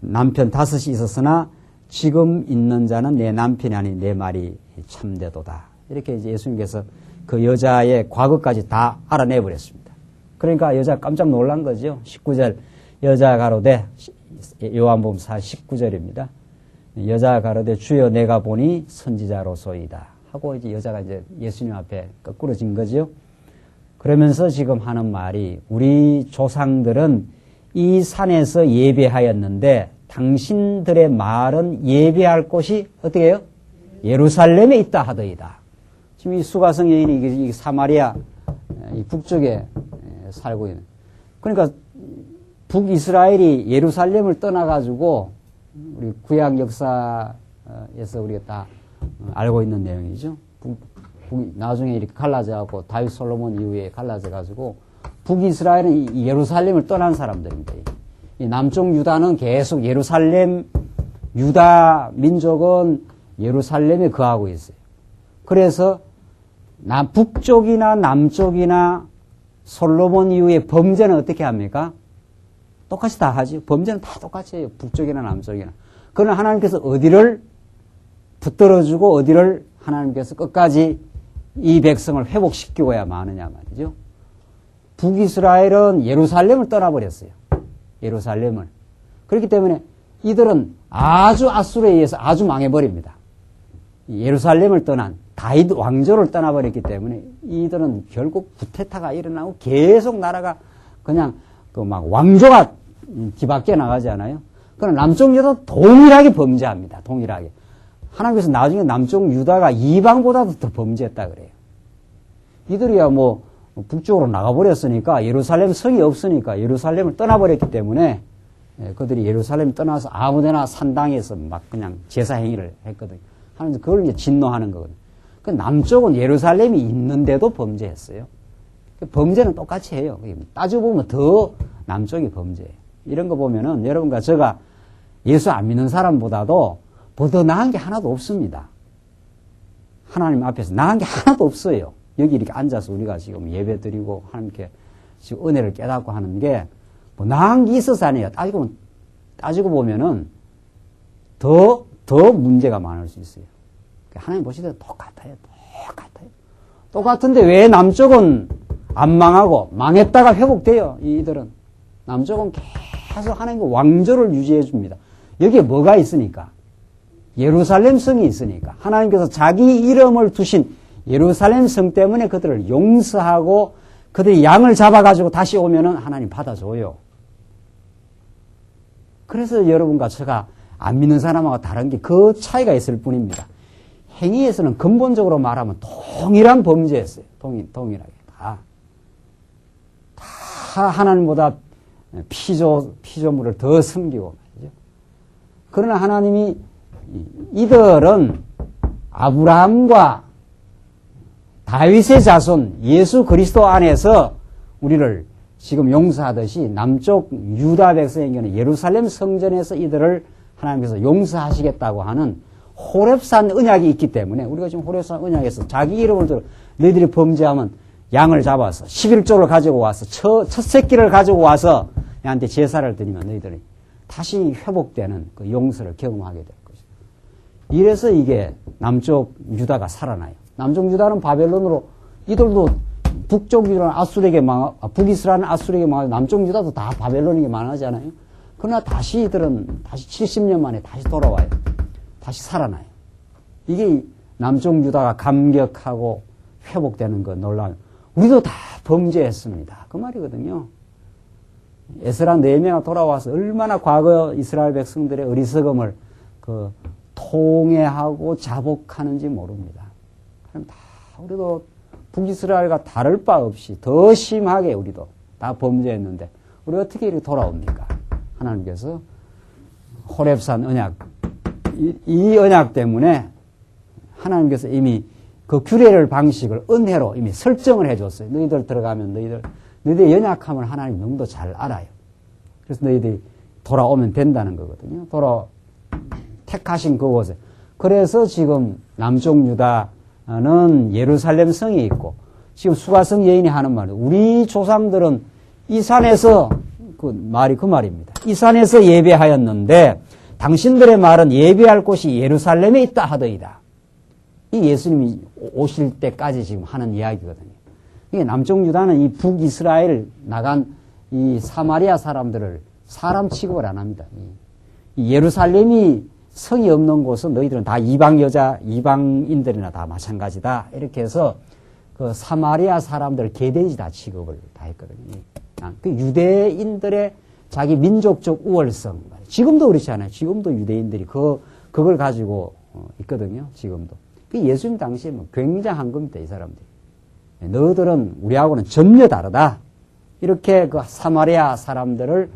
남편 5이 있었으나 지금 있는 자는 내 남편이 아닌 내 말이 참되도다. 이렇게 이제 예수님께서 그 여자의 과거까지 다 알아내버렸습니다. 그러니까 여자가 깜짝 놀란 거죠. 19절 여자가 가로되 요한복음 4 19절입니다. 여자가 가로되 주여 내가 보니 선지자로소이다 하고 이제 여자가 이제 예수님 앞에 거꾸러진 거죠. 그러면서 지금 하는 말이 우리 조상들은 이 산에서 예배하였는데 당신들의 말은 예배할 곳이 어떻게 해요? 예루살렘에 있다 하더이다. 지금 이 수가성 여인이 이 사마리아 이 북쪽에 살고 있는. 그러니까 북이스라엘이 예루살렘을 떠나가지고 우리 구약 역사에서 우리가 다 알고 있는 내용이죠. 나중에 이렇게 갈라져갖고 다윗 솔로몬 이후에 갈라져가지고 북이스라엘은 이 예루살렘을 떠난 사람들입니다. 이 남쪽 유다는 계속 예루살렘, 유다 민족은 예루살렘에 거하고 있어요. 그래서 북쪽이나 남쪽이나 솔로몬 이후에 범죄는 어떻게 합니까? 똑같이 다 하죠. 범죄는 다 똑같이 해요. 북쪽이나 남쪽이나. 그러나 하나님께서 어디를 붙들어주고 어디를 하나님께서 끝까지 이 백성을 회복시키고야 마느냐 말이죠. 북이스라엘은 예루살렘을 떠나버렸어요. 예루살렘을. 그렇기 때문에 이들은 아주 아수르에 의해서 아주 망해버립니다. 예루살렘을 떠난 다윗 왕조를 떠나버렸기 때문에 이들은 결국 구테타가 일어나고 계속 나라가 그냥 그 막 왕조가 뒤바뀌어 나가지 않아요? 그러나 남쪽 유다도 동일하게 범죄합니다. 동일하게. 하나님께서 나중에 남쪽 유다가 이방보다도 더 범죄했다 그래요. 이들이야 뭐 북쪽으로 나가버렸으니까 예루살렘 성이 없으니까 예루살렘을 떠나버렸기 때문에 그들이 예루살렘 떠나서 아무데나 산당에서 막 그냥 제사 행위를 했거든요. 하나님께서 그걸 이제 진노하는 거거든요. 그 남쪽은 예루살렘이 있는데도 범죄했어요. 범죄는 똑같이 해요. 따지고 보면 더 남쪽이 범죄예요. 이런 거 보면은 여러분과 제가 예수 안 믿는 사람보다도 더 나은 게 하나도 없습니다. 하나님 앞에서 나은 게 하나도 없어요. 여기 이렇게 앉아서 우리가 지금 예배 드리고 하나님께 지금 은혜를 깨닫고 하는 게 뭐 나은 게 있어서 아니에요. 따지고 보면은 더 문제가 많을 수 있어요. 하나님 보실 때 똑같아요. 똑같은데 왜 남쪽은 안 망하고 망했다가 회복돼요. 이들은. 남쪽은 계속 하나님과 왕조를 유지해 줍니다. 여기에 뭐가 있으니까? 예루살렘 성이 있으니까. 하나님께서 자기 이름을 두신 예루살렘 성 때문에 그들을 용서하고 그들이 양을 잡아가지고 다시 오면은 하나님 받아줘요. 그래서 여러분과 제가 안 믿는 사람하고 다른 게 그 차이가 있을 뿐입니다. 행위에서는 근본적으로 말하면 동일한 범죄였어요. 동일하게. 다 하나님보다 피조물을 더 섬기고 말이죠. 그러나 하나님이 이들은 아브라함과 다윗의 자손 예수 그리스도 안에서 우리를 지금 용서하듯이 남쪽 유다 백성에게는 예루살렘 성전에서 이들을 하나님께서 용서하시겠다고 하는 호렙산 언약이 있기 때문에 우리가 지금 호렙산 언약에서 자기 이름을 들어 너희들이 범죄하면 양을 잡아서 11조를 가지고 와서 첫 새끼를 가지고 와서 얘한테 제사를 드리면 너희들이 다시 회복되는 그 용서를 경험하게 될 것이다. 이래서 이게 남쪽 유다가 살아나요. 남쪽 유다는 바벨론으로 이들도 북쪽 유다는 아수르에게 북이스라엘은 아수르에게 망하고 남쪽 유다도 다 바벨론에게 망하잖아요. 그러나 다시 이들은 다시 70년 만에 다시 돌아와요. 다시 살아나요. 이게 남쪽 유다가 감격하고 회복되는 거 놀라요. 우리도 다 범죄했습니다. 그 말이거든요. 에스라 네헤미야가 돌아와서 얼마나 과거 이스라엘 백성들의 어리석음을 통회하고 자복하는지 모릅니다. 그럼 다 우리도 북이스라엘과 다를 바 없이 더 심하게 우리도 다 범죄했는데 우리 어떻게 이렇게 돌아옵니까? 하나님께서 호렙산 언약 이 언약 때문에 하나님께서 이미 그 규례를 방식을 은혜로 이미 설정을 해줬어요. 너희들 들어가면 너희들의 연약함을 하나님 너무도 잘 알아요. 그래서 너희들이 돌아오면 된다는 거거든요. 택하신 그곳에. 그래서 지금 남쪽 유다는 예루살렘 성이 있고 지금 수가성 여인이 하는 말은 우리 조상들은 이 산에서 그 말입니다. 이 산에서 예배하였는데 당신들의 말은 예배할 곳이 예루살렘에 있다 하더이다. 이 예수님이 오실 때까지 지금 하는 이야기거든요. 이게 남쪽 유다는 이 북이스라엘 나간 이 사마리아 사람들을 사람 취급을 안 합니다. 이 예루살렘이 성이 없는 곳은 너희들은 다 이방인들이나 다 마찬가지다. 이렇게 해서 그 사마리아 사람들 개돼지 다 취급을 다 했거든요. 그 유대인들의 자기 민족적 우월성. 지금도 그렇지 않아요. 지금도 유대인들이 그걸 가지고 있거든요. 지금도. 그 예수님 당시에 뭐 굉장한 겁니다, 이 사람들이. 너희들은 우리하고는 전혀 다르다. 이렇게 그 사마리아 사람들을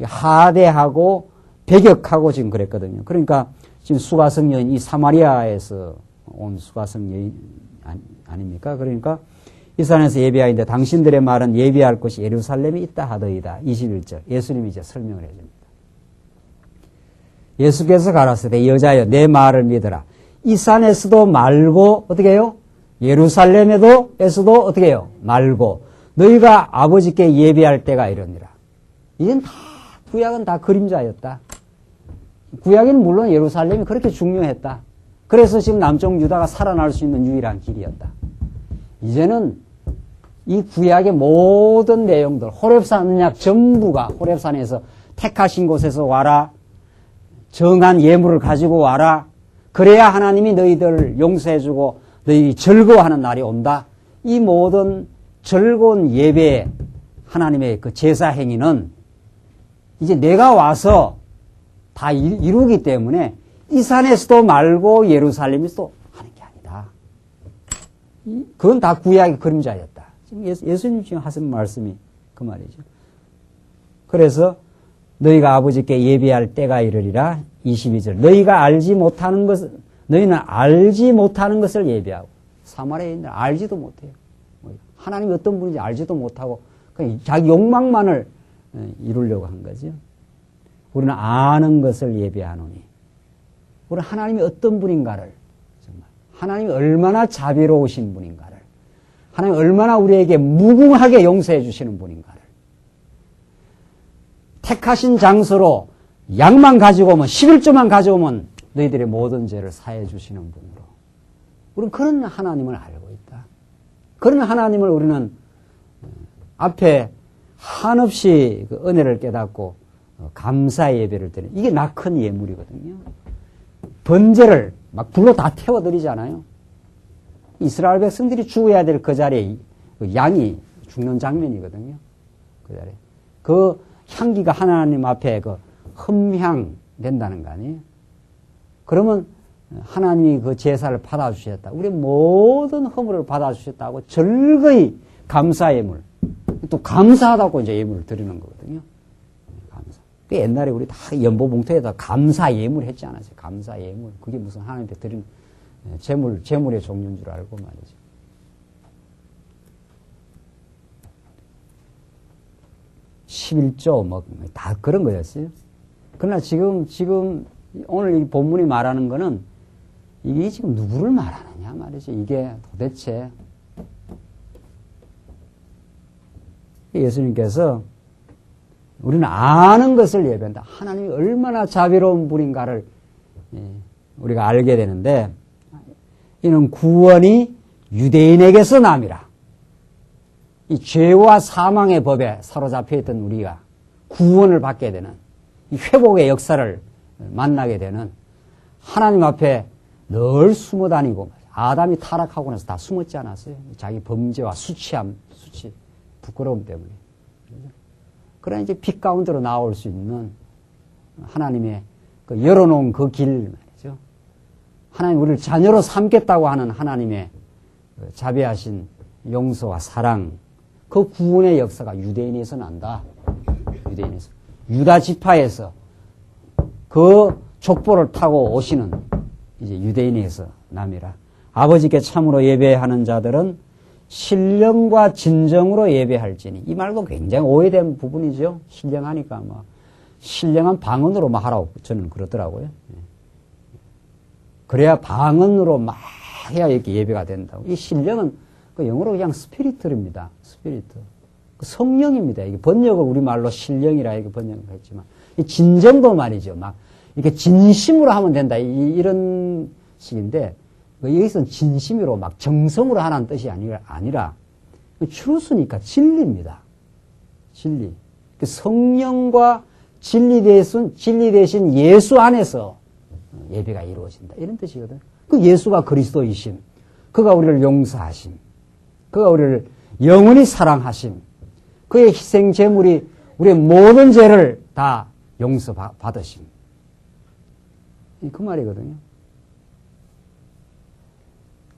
하대하고 배격하고 지금 그랬거든요. 그러니까 지금 수가성 여인, 이 사마리아에서 온 수가성 여인 아닙니까? 그러니까 이 산에서 예배하는데 당신들의 말은 예배할 곳이 예루살렘이 있다 하더이다. 21절. 예수님이 이제 설명을 해줍니다. 예수께서 가라사대 여자여 내 말을 믿어라. 이 산에서도 말고 어떻게 해요? 예루살렘에서도 어떻게 해요? 말고 너희가 아버지께 예배할 때가 이러니라. 이젠 다 구약은 다 그림자였다. 구약에는 물론 예루살렘이 그렇게 중요했다. 그래서 지금 남쪽 유다가 살아날 수 있는 유일한 길이었다. 이제는 이 구약의 모든 내용들, 호렙산 언약 전부가 호렙산에서 택하신 곳에서 와라. 정한 예물을 가지고 와라. 그래야 하나님이 너희들을 용서해주고 너희 즐거워하는 날이 온다. 이 모든 즐거운 예배, 하나님의 그 제사 행위는 이제 내가 와서 다 이루기 때문에 이 산에서도 말고 예루살렘에서도 하는 게 아니다. 그건 다 구약의 그림자였다. 지금 예수님 지금 하신 말씀이 그 말이죠. 그래서 너희가 아버지께 예배할 때가 이르리라. 22절. 너희가 알지 못하는 것을, 너희는 알지 못하는 것을 예배하고. 사마리아인들 알지도 못해요. 하나님이 어떤 분인지 알지도 못하고 그냥 자기 욕망만을 이루려고 한 거죠. 우리는 아는 것을 예배하노니. 우리는 하나님이 어떤 분인가를, 정말 하나님이 얼마나 자비로우신 분인가를, 하나님이 얼마나 우리에게 무궁하게 용서해 주시는 분인가를, 택하신 장소로 양만 가지고 오면, 11조만 가져오면 너희들의 모든 죄를 사해 주시는 분으로. 우리는 그런 하나님을 알고 있다. 그런 하나님을 우리는 앞에 한없이 그 은혜를 깨닫고 감사 예배를 드리는, 이게 나 큰 예물이거든요. 번제를 막 불로 다 태워드리잖아요. 이스라엘 백성들이 죽어야 될 그 자리에 양이 죽는 장면이거든요. 그 자리에. 그 향기가 하나님 앞에 그 흠향된다는 거 아니에요? 그러면 하나님이 그 제사를 받아주셨다. 우리 모든 허물을 받아주셨다고 즐거이 감사 예물. 또 감사하다고 이제 예물을 드리는 거거든요. 감사. 그 옛날에 우리 다 연보봉투에다 감사 예물 했지 않았어요? 감사 예물. 그게 무슨 하나님께 드리는 재물의 종류인 줄 알고 말이죠. (11조) 뭐 다 그런 거였어요. 그러나 지금 오늘 이 본문이 말하는 거는 이게 지금 누구를 말하느냐 말이죠. 이게 도대체 예수님께서 우리는 아는 것을 예배한다. 하나님이 얼마나 자비로운 분인가를 우리가 알게 되는데, 이는 구원이 유대인에게서 남이라. 이 죄와 사망의 법에 사로잡혀 있던 우리가 구원을 받게 되는, 이 회복의 역사를 만나게 되는, 하나님 앞에 늘 숨어 다니고, 아담이 타락하고 나서 다 숨었지 않았어요? 자기 범죄와 부끄러움 때문에. 그러나 이제 빛 가운데로 나올 수 있는 하나님의 그 열어놓은 그 길 말이죠. 하나님 우리를 자녀로 삼겠다고 하는 하나님의 자비하신 용서와 사랑, 그 구원의 역사가 유대인에서 난다. 유대인에서. 유다 지파에서 그 족보를 타고 오시는 이제 유대인에서 남이라. 아버지께 참으로 예배하는 자들은 신령과 진정으로 예배할지니. 이 말도 굉장히 오해된 부분이죠. 신령하니까 뭐 신령한 방언으로 막 하라고 저는 그러더라고요. 그래야 방언으로 막 해야 이렇게 예배가 된다고. 이 신령은 그 영어로 그냥 스피리트입니다. 스피리트. 성령입니다. 이게 번역을 우리말로 신령이라 이렇게 번역을 했지만, 이 진정도 말이죠. 막 이렇게 진심으로 하면 된다. 이런 식인데, 여기서는 진심으로 막 정성으로 하라는 뜻이 아니라 추루스니까 진리입니다. 진리. 성령과 진리 대신 예수 안에서 예배가 이루어진다. 이런 뜻이거든. 그 예수가 그리스도이심, 그가 우리를 용서하심, 그가 우리를 영원히 사랑하심, 그의 희생 제물이 우리의 모든 죄를 다 용서받으심. 그 말이거든요.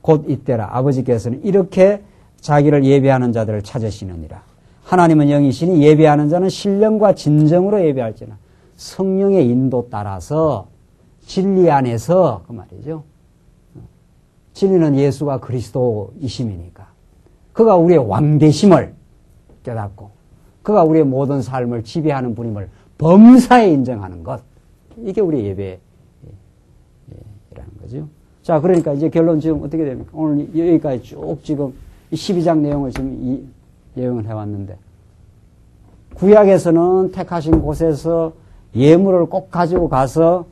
곧 이때라. 아버지께서는 이렇게 자기를 예배하는 자들을 찾으시느니라. 하나님은 영이시니 예배하는 자는 신령과 진정으로 예배할지나 성령의 인도 따라서 진리 안에서 그 말이죠. 진리는 예수가 그리스도이심이니까 그가 우리의 왕되심을 깨닫고 그가 우리의 모든 삶을 지배하는 분임을 범사에 인정하는 것. 이게 우리의 예배라는 거죠. 자, 그러니까 이제 결론 지금 어떻게 됩니까? 오늘 여기까지 쭉 지금 12장 내용을 지금 예언을 해왔는데 구약에서는 택하신 곳에서 예물을 꼭 가지고 가서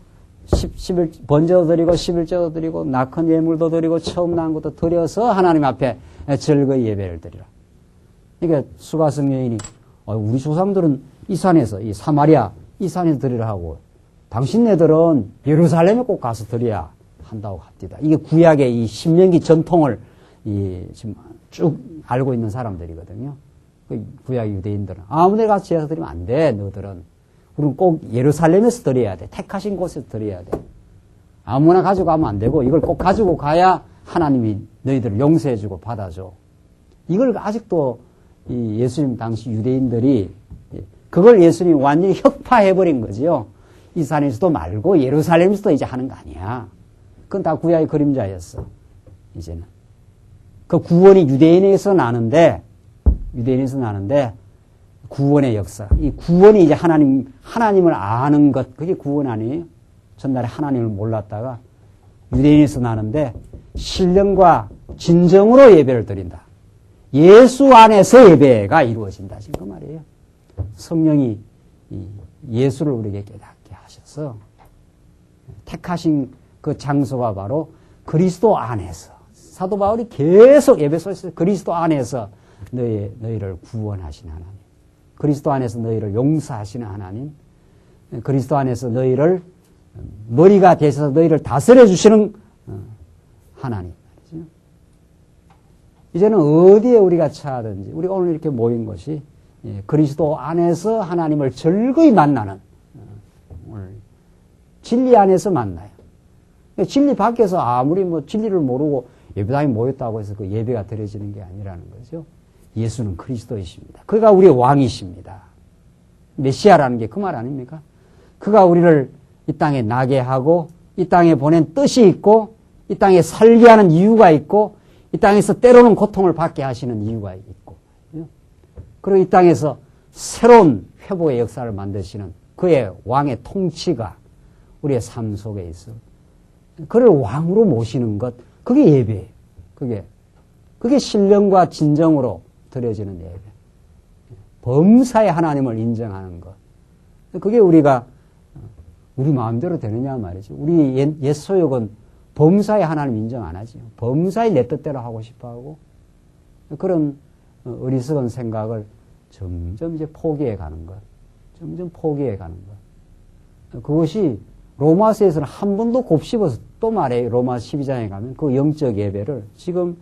11 번제도 드리고 11제도 드리고 낙헌 예물도 드리고 처음 난 것도 드려서 하나님 앞에 즐거이 예배를 드리라. 그러니까 수가성 여인이 우리 조상들은 이 산에서 이 사마리아 이 산에서 드리라 하고 당신네들은 예루살렘에 꼭 가서 드려야 한다고 합니다. 이게 구약의 이 신명기 전통을 지금 쭉 알고 있는 사람들이거든요. 구약 유대인들은 아무 데 가서 지어서 드리면 안 돼. 너들은 우리는 꼭 예루살렘에서 드려야 돼. 택하신 곳에서 드려야 돼. 아무나 가지고 가면 안 되고 이걸 꼭 가지고 가야 하나님이 너희들을 용서해주고 받아줘. 이걸 아직도 이 예수님 당시 유대인들이 그걸 예수님이 완전히 혁파해버린 거지요. 이 산에서도 말고 예루살렘에서도 이제 하는 거 아니야. 그건 다 구약의 그림자였어. 이제는. 그 구원이 유대인에서 나는데 구원의 역사. 이 구원이 이제 하나님을 아는 것. 그게 구원 아니에요? 전날에 하나님을 몰랐다가 유대인에서 나는데 신령과 진정으로 예배를 드린다. 예수 안에서 예배가 이루어진다. 지금 그 말이에요. 성령이 예수를 우리에게 깨닫게 하셔서 택하신 그 장소가 바로 그리스도 안에서 사도 바울이 계속 에베소서에서 그리스도 안에서 너희를 구원하신 하나님, 그리스도 안에서 너희를 용서하시는 하나님, 그리스도 안에서 너희를 머리가 되셔서 너희를 다스려 주시는 하나님 말이죠. 이제는 어디에 우리가 처하든지 우리가 오늘 이렇게 모인 것이 그리스도 안에서 하나님을 즐거이 만나는 오늘 진리 안에서 만나요. 진리 밖에서 아무리 진리를 모르고 예배당에 모였다고 해서 그 예배가 드려지는 게 아니라는 거죠. 예수는 그리스도이십니다. 그가 우리의 왕이십니다. 메시아라는 게 그 말 아닙니까? 그가 우리를 이 땅에 나게 하고 이 땅에 보낸 뜻이 있고 이 땅에 살게 하는 이유가 있고 이 땅에서 때로는 고통을 받게 하시는 이유가 있고 그리고 이 땅에서 새로운 회복의 역사를 만드시는 그의 왕의 통치가 우리의 삶 속에 있어. 그를 왕으로 모시는 것, 그게 예배예요. 그게 신령과 진정으로 드려지는 예배. 범사의 하나님을 인정하는 것. 그게 우리가 우리 마음대로 되느냐 말이죠. 우리 옛 소욕은 범사의 하나님 인정 안 하지요. 범사의 내 뜻대로 하고 싶어 하고 그런 어리석은 생각을 점점 이제 포기해 가는 것. 점점 포기해 가는 것. 그것이 로마서에서는 한 번도 곱씹어서 또 말해요. 로마 12장에 가면 그 영적 예배를 지금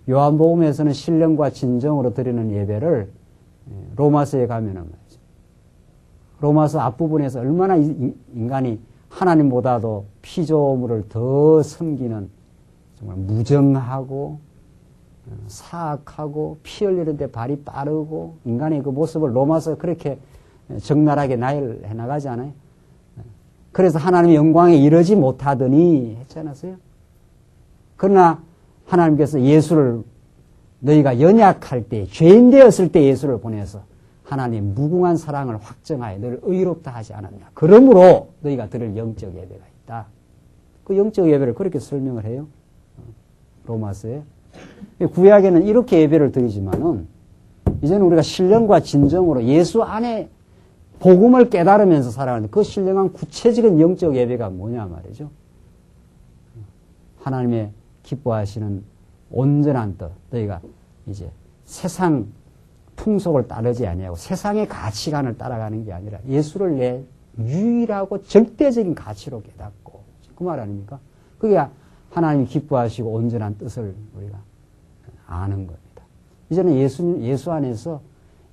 요한복음에서는 신령과 진정으로 드리는 예배를 로마서에 가면은 말이죠. 로마서 앞부분에서 얼마나 인간이 하나님보다도 피조물을 더 섬기는 정말 무정하고 사악하고 피 흘리는데 발이 빠르고 인간의 그 모습을 로마서 그렇게 적나라하게 나열해 나가지 않아요? 그래서 하나님의 영광에 이르지 못하더니 했지 않았어요? 그러나 하나님께서 예수를 너희가 연약할 때, 죄인 되었을 때 예수를 보내서 하나님 무궁한 사랑을 확정하여 너를 의롭다 하지 않았냐. 그러므로 너희가 드릴 영적 예배가 있다. 그 영적 예배를 그렇게 설명을 해요. 로마서에. 구약에는 이렇게 예배를 드리지만은 이제는 우리가 신령과 진정으로 예수 안에 복음을 깨달으면서 살아가는데 그 신령한 구체적인 영적 예배가 뭐냐 말이죠. 하나님의 기뻐하시는 온전한 뜻, 너희가 이제 세상 풍속을 따르지 아니하고 세상의 가치관을 따라가는 게 아니라 예수를 내 유일하고 절대적인 가치로 깨닫고 그 말 아닙니까? 그게 하나님이 기뻐하시고 온전한 뜻을 우리가 아는 겁니다. 이제는 예수 안에서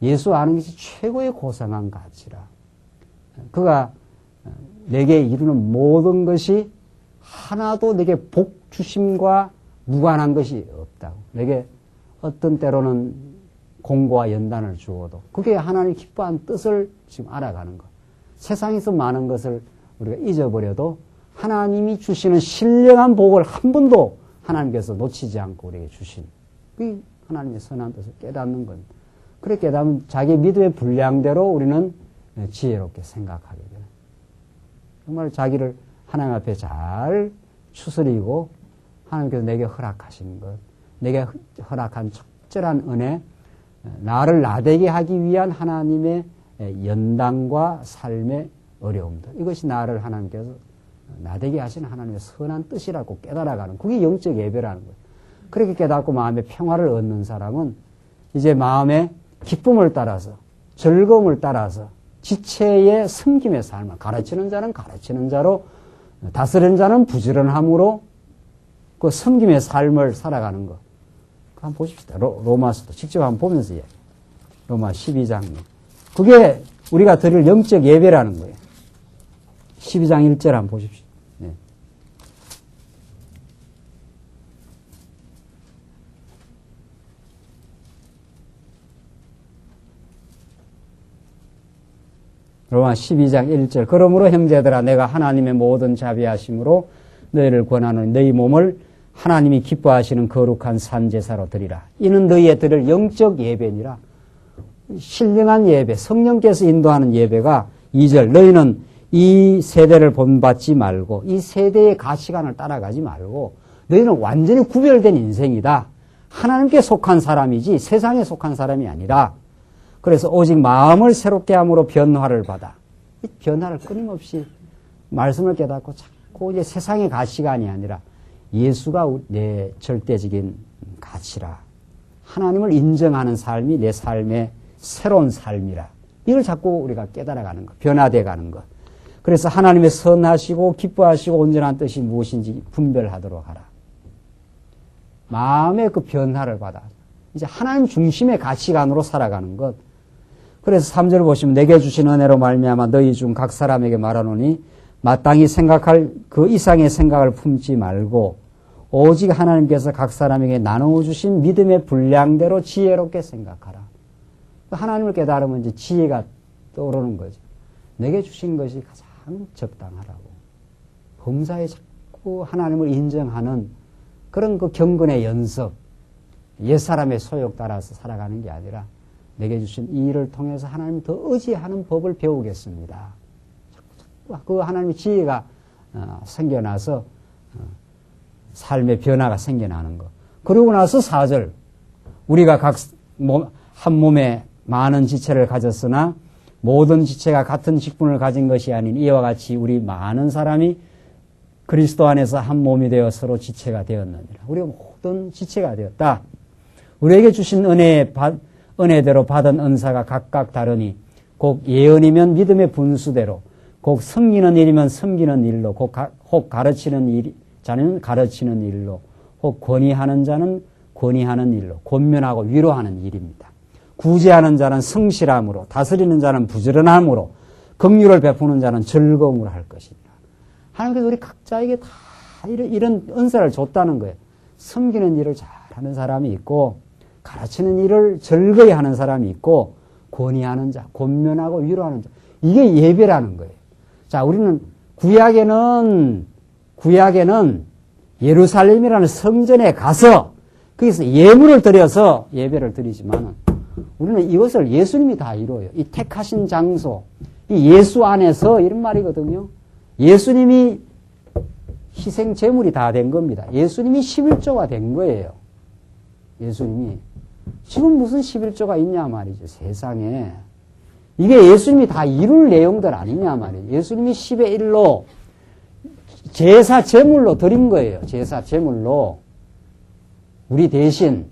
예수 아는 것이 최고의 고상한 가치라. 그가 내게 이루는 모든 것이 하나도 내게 복 주심과 무관한 것이 없다고. 내게 어떤 때로는 공고와 연단을 주어도 그게 하나님 기뻐한 뜻을 지금 알아가는 것. 세상에서 많은 것을 우리가 잊어버려도 하나님이 주시는 신령한 복을 한 번도 하나님께서 놓치지 않고 우리에게 주신 그 하나님의 선한 뜻을 깨닫는 것. 그렇게 깨닫으면 자기 믿음의 분량대로 우리는 지혜롭게 생각하게 돼요. 정말 자기를 하나님 앞에 잘 추스리고 하나님께서 내게 허락하신 것, 내게 허락한 적절한 은혜, 나를 나되게 하기 위한 하나님의 연단과 삶의 어려움들. 이것이 나를 하나님께서 나되게 하시는 하나님의 선한 뜻이라고 깨달아가는, 그게 영적 예배라는 거예요. 그렇게 깨닫고 마음의 평화를 얻는 사람은 이제 마음의 기쁨을 따라서, 즐거움을 따라서 지체의 섬김의 삶을, 가르치는 자는 가르치는 자로, 다스리는 자는 부지런함으로 그 섬김의 삶을 살아가는 것. 한번 보십시다. 로마서도 직접 한번 보면서 로마 12장. 그게 우리가 드릴 영적 예배라는 거예요. 12장 1절 한번 보십시오. 네. 로마 12장 1절. 그러므로 형제들아 내가 하나님의 모든 자비하심으로 너희를 권하노니 너희 몸을 하나님이 기뻐하시는 거룩한 산제사로 드리라. 이는 너희의 드릴 영적 예배니라. 신령한 예배, 성령께서 인도하는 예배가 2절. 너희는 이 세대를 본받지 말고 이 세대의 가치관을 따라가지 말고 너희는 완전히 구별된 인생이다. 하나님께 속한 사람이지 세상에 속한 사람이 아니라. 그래서 오직 마음을 새롭게 함으로 변화를 받아. 이 변화를 끊임없이 말씀을 깨닫고 자꾸 이제 세상의 가치관이 아니라 예수가 내 절대적인 가치라. 하나님을 인정하는 삶이 내 삶의 새로운 삶이라. 이걸 자꾸 우리가 깨달아가는 것, 변화되어 가는 것. 그래서 하나님의 선하시고 기뻐하시고 온전한 뜻이 무엇인지 분별하도록 하라. 마음의 그 변화를 받아. 이제 하나님 중심의 가치관으로 살아가는 것. 그래서 3절 보시면 내게 주신 은혜로 말미암아 너희 중 각 사람에게 말하노니 마땅히 생각할 그 이상의 생각을 품지 말고 오직 하나님께서 각 사람에게 나누어 주신 믿음의 분량대로 지혜롭게 생각하라. 하나님을 깨달으면 이제 지혜가 떠오르는 거죠. 내게 주신 것이 가장 적당하라고. 범사에 자꾸 하나님을 인정하는 그런 그 경건의 연습, 옛사람의 소욕 따라서 살아가는 게 아니라 내게 주신 이 일을 통해서 하나님 더 의지하는 법을 배우겠습니다. 자꾸 그 하나님의 지혜가 생겨나서 삶의 변화가 생겨나는 것. 그러고 나서 4절. 우리가 한 몸에 많은 지체를 가졌으나 모든 지체가 같은 직분을 가진 것이 아닌 이와 같이 우리 많은 사람이 그리스도 안에서 한 몸이 되어 서로 지체가 되었느니라. 우리가 모든 지체가 되었다. 우리에게 주신 은혜대로 받은 은사가 각각 다르니 곧 예언이면 믿음의 분수대로, 곧 섬기는 일이면 섬기는 일로, 혹 가르치는 자는 가르치는 일로, 혹 권위하는 자는 권위하는 일로, 권면하고 위로하는 일입니다. 구제하는 자는 성실함으로, 다스리는 자는 부지런함으로, 긍휼을 베푸는 자는 즐거움으로 할 것이니라. 하나님께서 우리 각자에게 다 이런 은사를 줬다는 거예요. 섬기는 일을 잘하는 사람이 있고, 가르치는 일을 즐거이 하는 사람이 있고, 권위하는 자, 권면하고 위로하는 자. 이게 예배라는 거예요. 자, 우리는 구약에는 예루살렘이라는 성전에 가서 거기서 예물을 드려서 예배를 드리지만 우리는 이것을 예수님이 다 이루어요. 이 택하신 장소, 이 예수 안에서 이런 말이거든요. 예수님이 희생 제물이 다 된 겁니다. 예수님이 11조가 된 거예요. 예수님이. 지금 무슨 11조가 있냐 말이죠. 세상에. 이게 예수님이 다 이룰 내용들 아니냐 말이에요. 예수님이 10의 1로 제사 제물로 드린 거예요. 제사 제물로. 우리 대신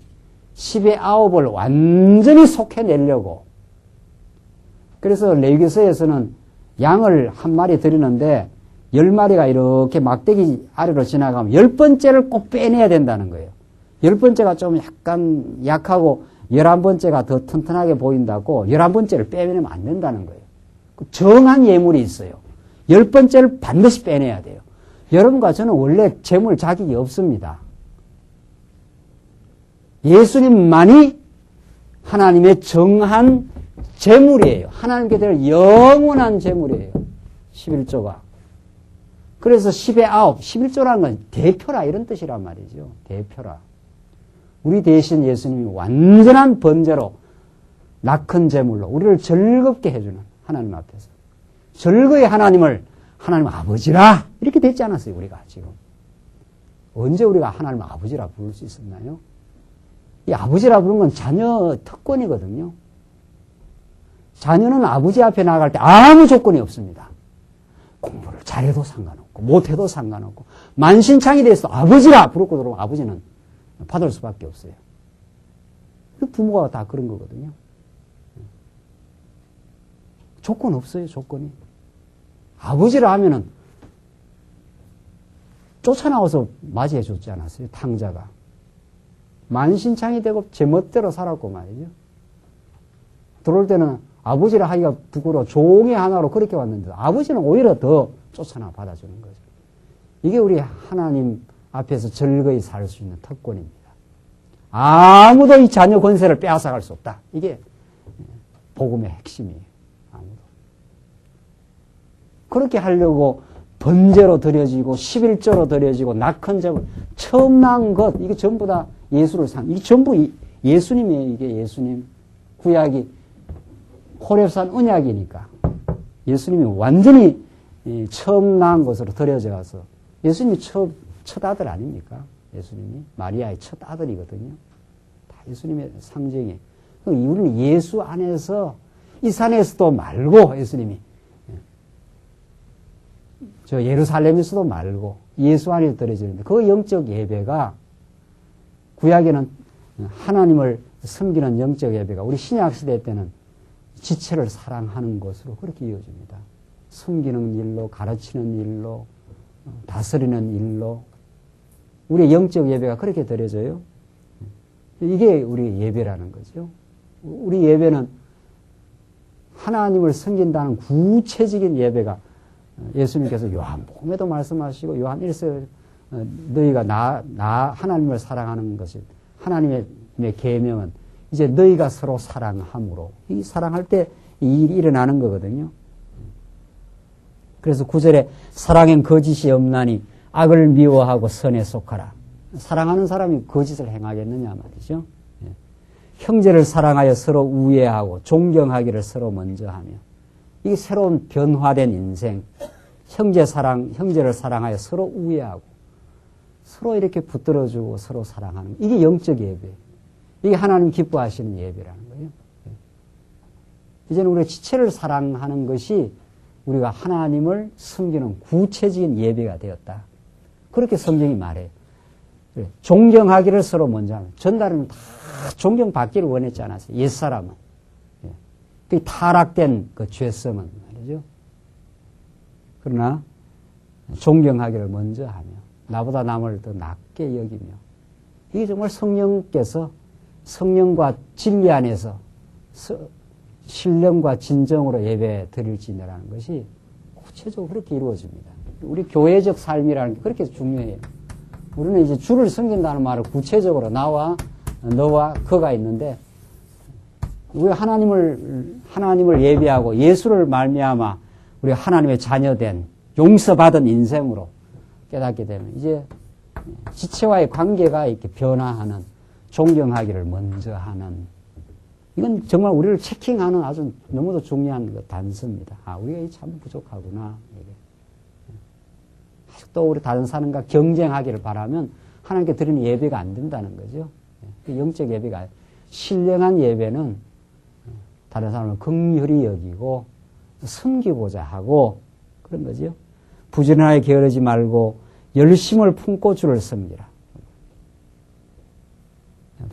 10의 9을 완전히 속해내려고. 그래서 레위기서에서는 양을 한 마리 드리는데 10마리가 이렇게 막대기 아래로 지나가면 10번째를 꼭 빼내야 된다는 거예요. 10번째가 좀 약간 약하고 11번째가 더 튼튼하게 보인다고 11번째를 빼내면 안 된다는 거예요. 정한 예물이 있어요. 10번째를 반드시 빼내야 돼요. 여러분과 저는 원래 재물 자격이 없습니다. 예수님만이 하나님의 정한 재물이에요. 하나님께 될 영원한 재물이에요. 11조가. 그래서 10의 9, 11조라는 건 대표라 이런 뜻이란 말이죠. 대표라. 우리 대신 예수님이 완전한 번제로 낙헌 제물로 우리를 즐겁게 해주는 하나님 앞에서 즐거이 하나님을 하나님 아버지라 이렇게 됐지 않았어요. 우리가 지금. 언제 우리가 하나님 아버지라 부를 수 있었나요? 이 아버지라 부르는 건 자녀 특권이거든요. 자녀는 아버지 앞에 나갈 때 아무 조건이 없습니다. 공부를 잘해도 상관없고 못해도 상관없고 만신창이 돼서 아버지라 부르고 들어오면 아버지는 받을 수밖에 없어요. 부모가 다 그런 거거든요. 조건 없어요. 조건이. 아버지라 하면은 쫓아나와서 맞이해 줬지 않았어요. 탕자가. 만신창이 되고 제 멋대로 살았고 말이죠. 들어올 때는 아버지라 하기가 부끄러워 종의 하나로 그렇게 왔는데 아버지는 오히려 더 쫓아나 받아주는 거죠. 이게 우리 하나님 앞에서 즐거이 살 수 있는 특권입니다. 아무도 이 자녀 권세를 빼앗아갈 수 없다. 이게 복음의 핵심이에요. 아무도. 그렇게 하려고 번제로 드려지고 11조로 드려지고 낙헌제물 처음 낳은 것 이게 전부 다 예수를 이게 전부 예수님이에요. 이게 예수님. 구약이 호렙산 언약이니까 예수님이 완전히 처음 낳은 것으로 드려져서 예수님이 첫 아들 아닙니까? 예수님이 마리아의 첫 아들이거든요. 다 예수님의 상징이에요. 우리는 예수 안에서 이 산에서도 말고 예수님이 저 예루살렘에서도 말고 예수 안에 드려지는데 그 영적 예배가 구약에는 하나님을 섬기는 영적 예배가 우리 신약 시대 때는 지체를 사랑하는 것으로 그렇게 이어집니다. 섬기는 일로 가르치는 일로 다스리는 일로 우리의 영적 예배가 그렇게 드려져요. 이게 우리 예배라는 거죠. 우리 예배는 하나님을 섬긴다는 구체적인 예배가 예수님께서 요한복음에도 말씀하시고 요한 1서 너희가 나 하나님을 사랑하는 것이 하나님의 계명은 이제 너희가 서로 사랑함으로 이 사랑할 때 이 일이 일어나는 거거든요. 그래서 9절에 사랑엔 거짓이 없나니 악을 미워하고 선에 속하라. 사랑하는 사람이 거짓을 행하겠느냐 말이죠. 형제를 사랑하여 서로 우애하고 존경하기를 서로 먼저 하며 이게 새로운 변화된 인생 형제를 사랑하여 서로 우애하고 서로 이렇게 붙들어주고 서로 사랑하는 이게 영적 예배. 이게 하나님 기뻐하시는 예배라는 거예요. 이제는 우리가 지체를 사랑하는 것이 우리가 하나님을 섬기는 구체적인 예배가 되었다. 그렇게 성경이 말해요. 존경하기를 서로 먼저 하면 전날은 다 존경받기를 원했지 않았어요. 옛사람은. 그 타락된 그 죄성은 말이죠. 그러나 존경하기를 먼저 하며 나보다 남을 더 낮게 여기며 이게 정말 성령께서 성령과 진리 안에서 신령과 진정으로 예배 드릴지라는 것이 구체적으로 그렇게 이루어집니다. 우리 교회적 삶이라는 게 그렇게 중요해요. 우리는 이제 주를 섬긴다는 말을 구체적으로 나와 너와 그가 있는데 우리 하나님을 예배하고 예수를 말미암아 우리 하나님의 자녀된 용서받은 인생으로 깨닫게 되면 이제 지체와의 관계가 이렇게 변화하는 존경하기를 먼저 하는 이건 정말 우리를 체킹하는 아주 너무도 중요한 단서입니다. 아, 우리가 참 부족하구나. 아직도 우리 다른 사람과 경쟁하기를 바라면 하나님께 드리는 예배가 안 된다는 거죠. 영적 예배가 신령한 예배는 다른 사람을 긍휼히 여기고 섬기고자 하고 그런 거죠. 부지런하게 게으르지 말고 열심을 품고 주를 섬기라.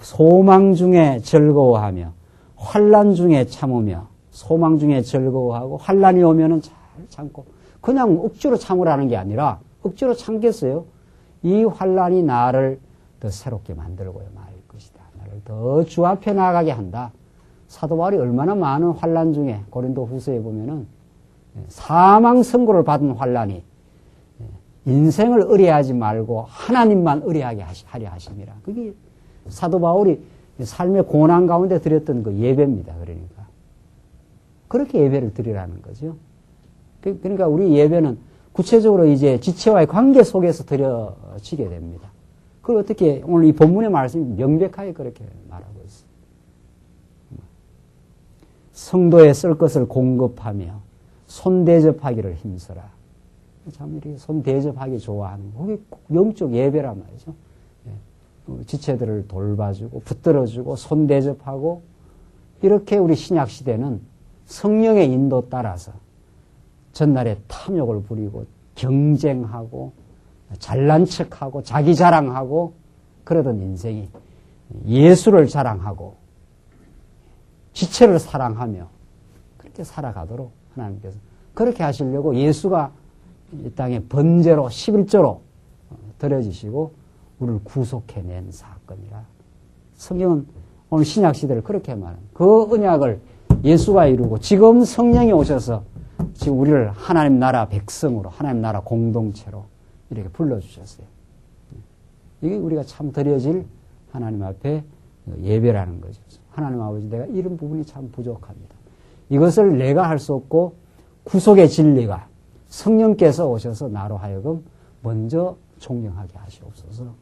소망 중에 즐거워하며 환난 중에 참으며 소망 중에 즐거워하고 환난이 오면은 잘 참고 그냥 억지로 참으라는 게 아니라 억지로 참겠어요. 이 환난이 나를 더 새롭게 만들고요 말 것이다. 나를 더 주 앞에 나가게 한다. 사도 바울이 얼마나 많은 환난 중에 고린도 후서에 보면은 사망 선고를 받은 환난이 인생을 의뢰하지 말고 하나님만 의뢰하게 하려 하심이라. 그게 사도 바울이 삶의 고난 가운데 드렸던 그 예배입니다. 그러니까. 그렇게 예배를 드리라는 거죠. 그러니까 우리 예배는 구체적으로 이제 지체와의 관계 속에서 드려지게 됩니다. 그걸 어떻게 오늘 이 본문의 말씀이 명백하게 그렇게 말하고 있어요. 성도에 쓸 것을 공급하며 손대접하기를 힘써라. 참 이렇게 손대접하기 좋아하는 거. 그게 영적 예배란 말이죠. 지체들을 돌봐주고 붙들어주고 손대접하고 이렇게 우리 신약시대는 성령의 인도 따라서 전날에 탐욕을 부리고 경쟁하고 잘난 척하고 자기 자랑하고 그러던 인생이 예수를 자랑하고 지체를 사랑하며 그렇게 살아가도록 하나님께서 그렇게 하시려고 예수가 이 땅에 번제로 11조로 드려지시고 우리를 구속해낸 사건이라. 성경은 오늘 신약시대를 그렇게 말합니다. 그 언약을 예수가 이루고 지금 성령이 오셔서 지금 우리를 하나님 나라 백성으로 하나님 나라 공동체로 이렇게 불러주셨어요. 이게 우리가 참 드려질 하나님 앞에 예배라는 거죠. 하나님 아버지 내가 이런 부분이 참 부족합니다. 이것을 내가 할 수 없고 구속의 진리가 성령께서 오셔서 나로 하여금 먼저 존경하게 하시옵소서.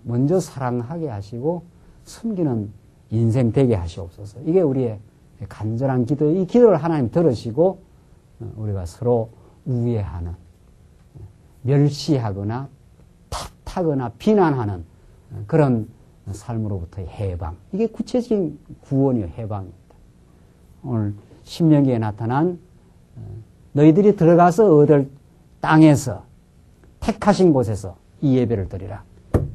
먼저 사랑하게 하시고 섬기는 인생 되게 하시옵소서. 이게 우리의 간절한 기도. 이 기도를 하나님 들으시고 우리가 서로 우애하는, 멸시하거나 탓하거나 비난하는 그런 삶으로부터의 해방. 이게 구체적인 구원이요, 해방입니다. 오늘 신명기에 나타난 너희들이 들어가서 얻을 땅에서 택하신 곳에서 이 예배를 드리라.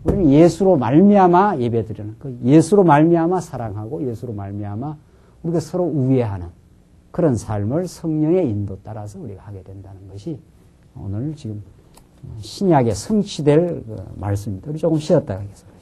우리는 예수로 말미암아 예배드리는 그 예수로 말미암아 사랑하고 예수로 말미암아 우리가 서로 우애하는 그런 삶을 성령의 인도 따라서 우리가 하게 된다는 것이 오늘 지금 신약에 성취될 그 말씀입니다. 우리 조금 쉬었다 가겠습니다.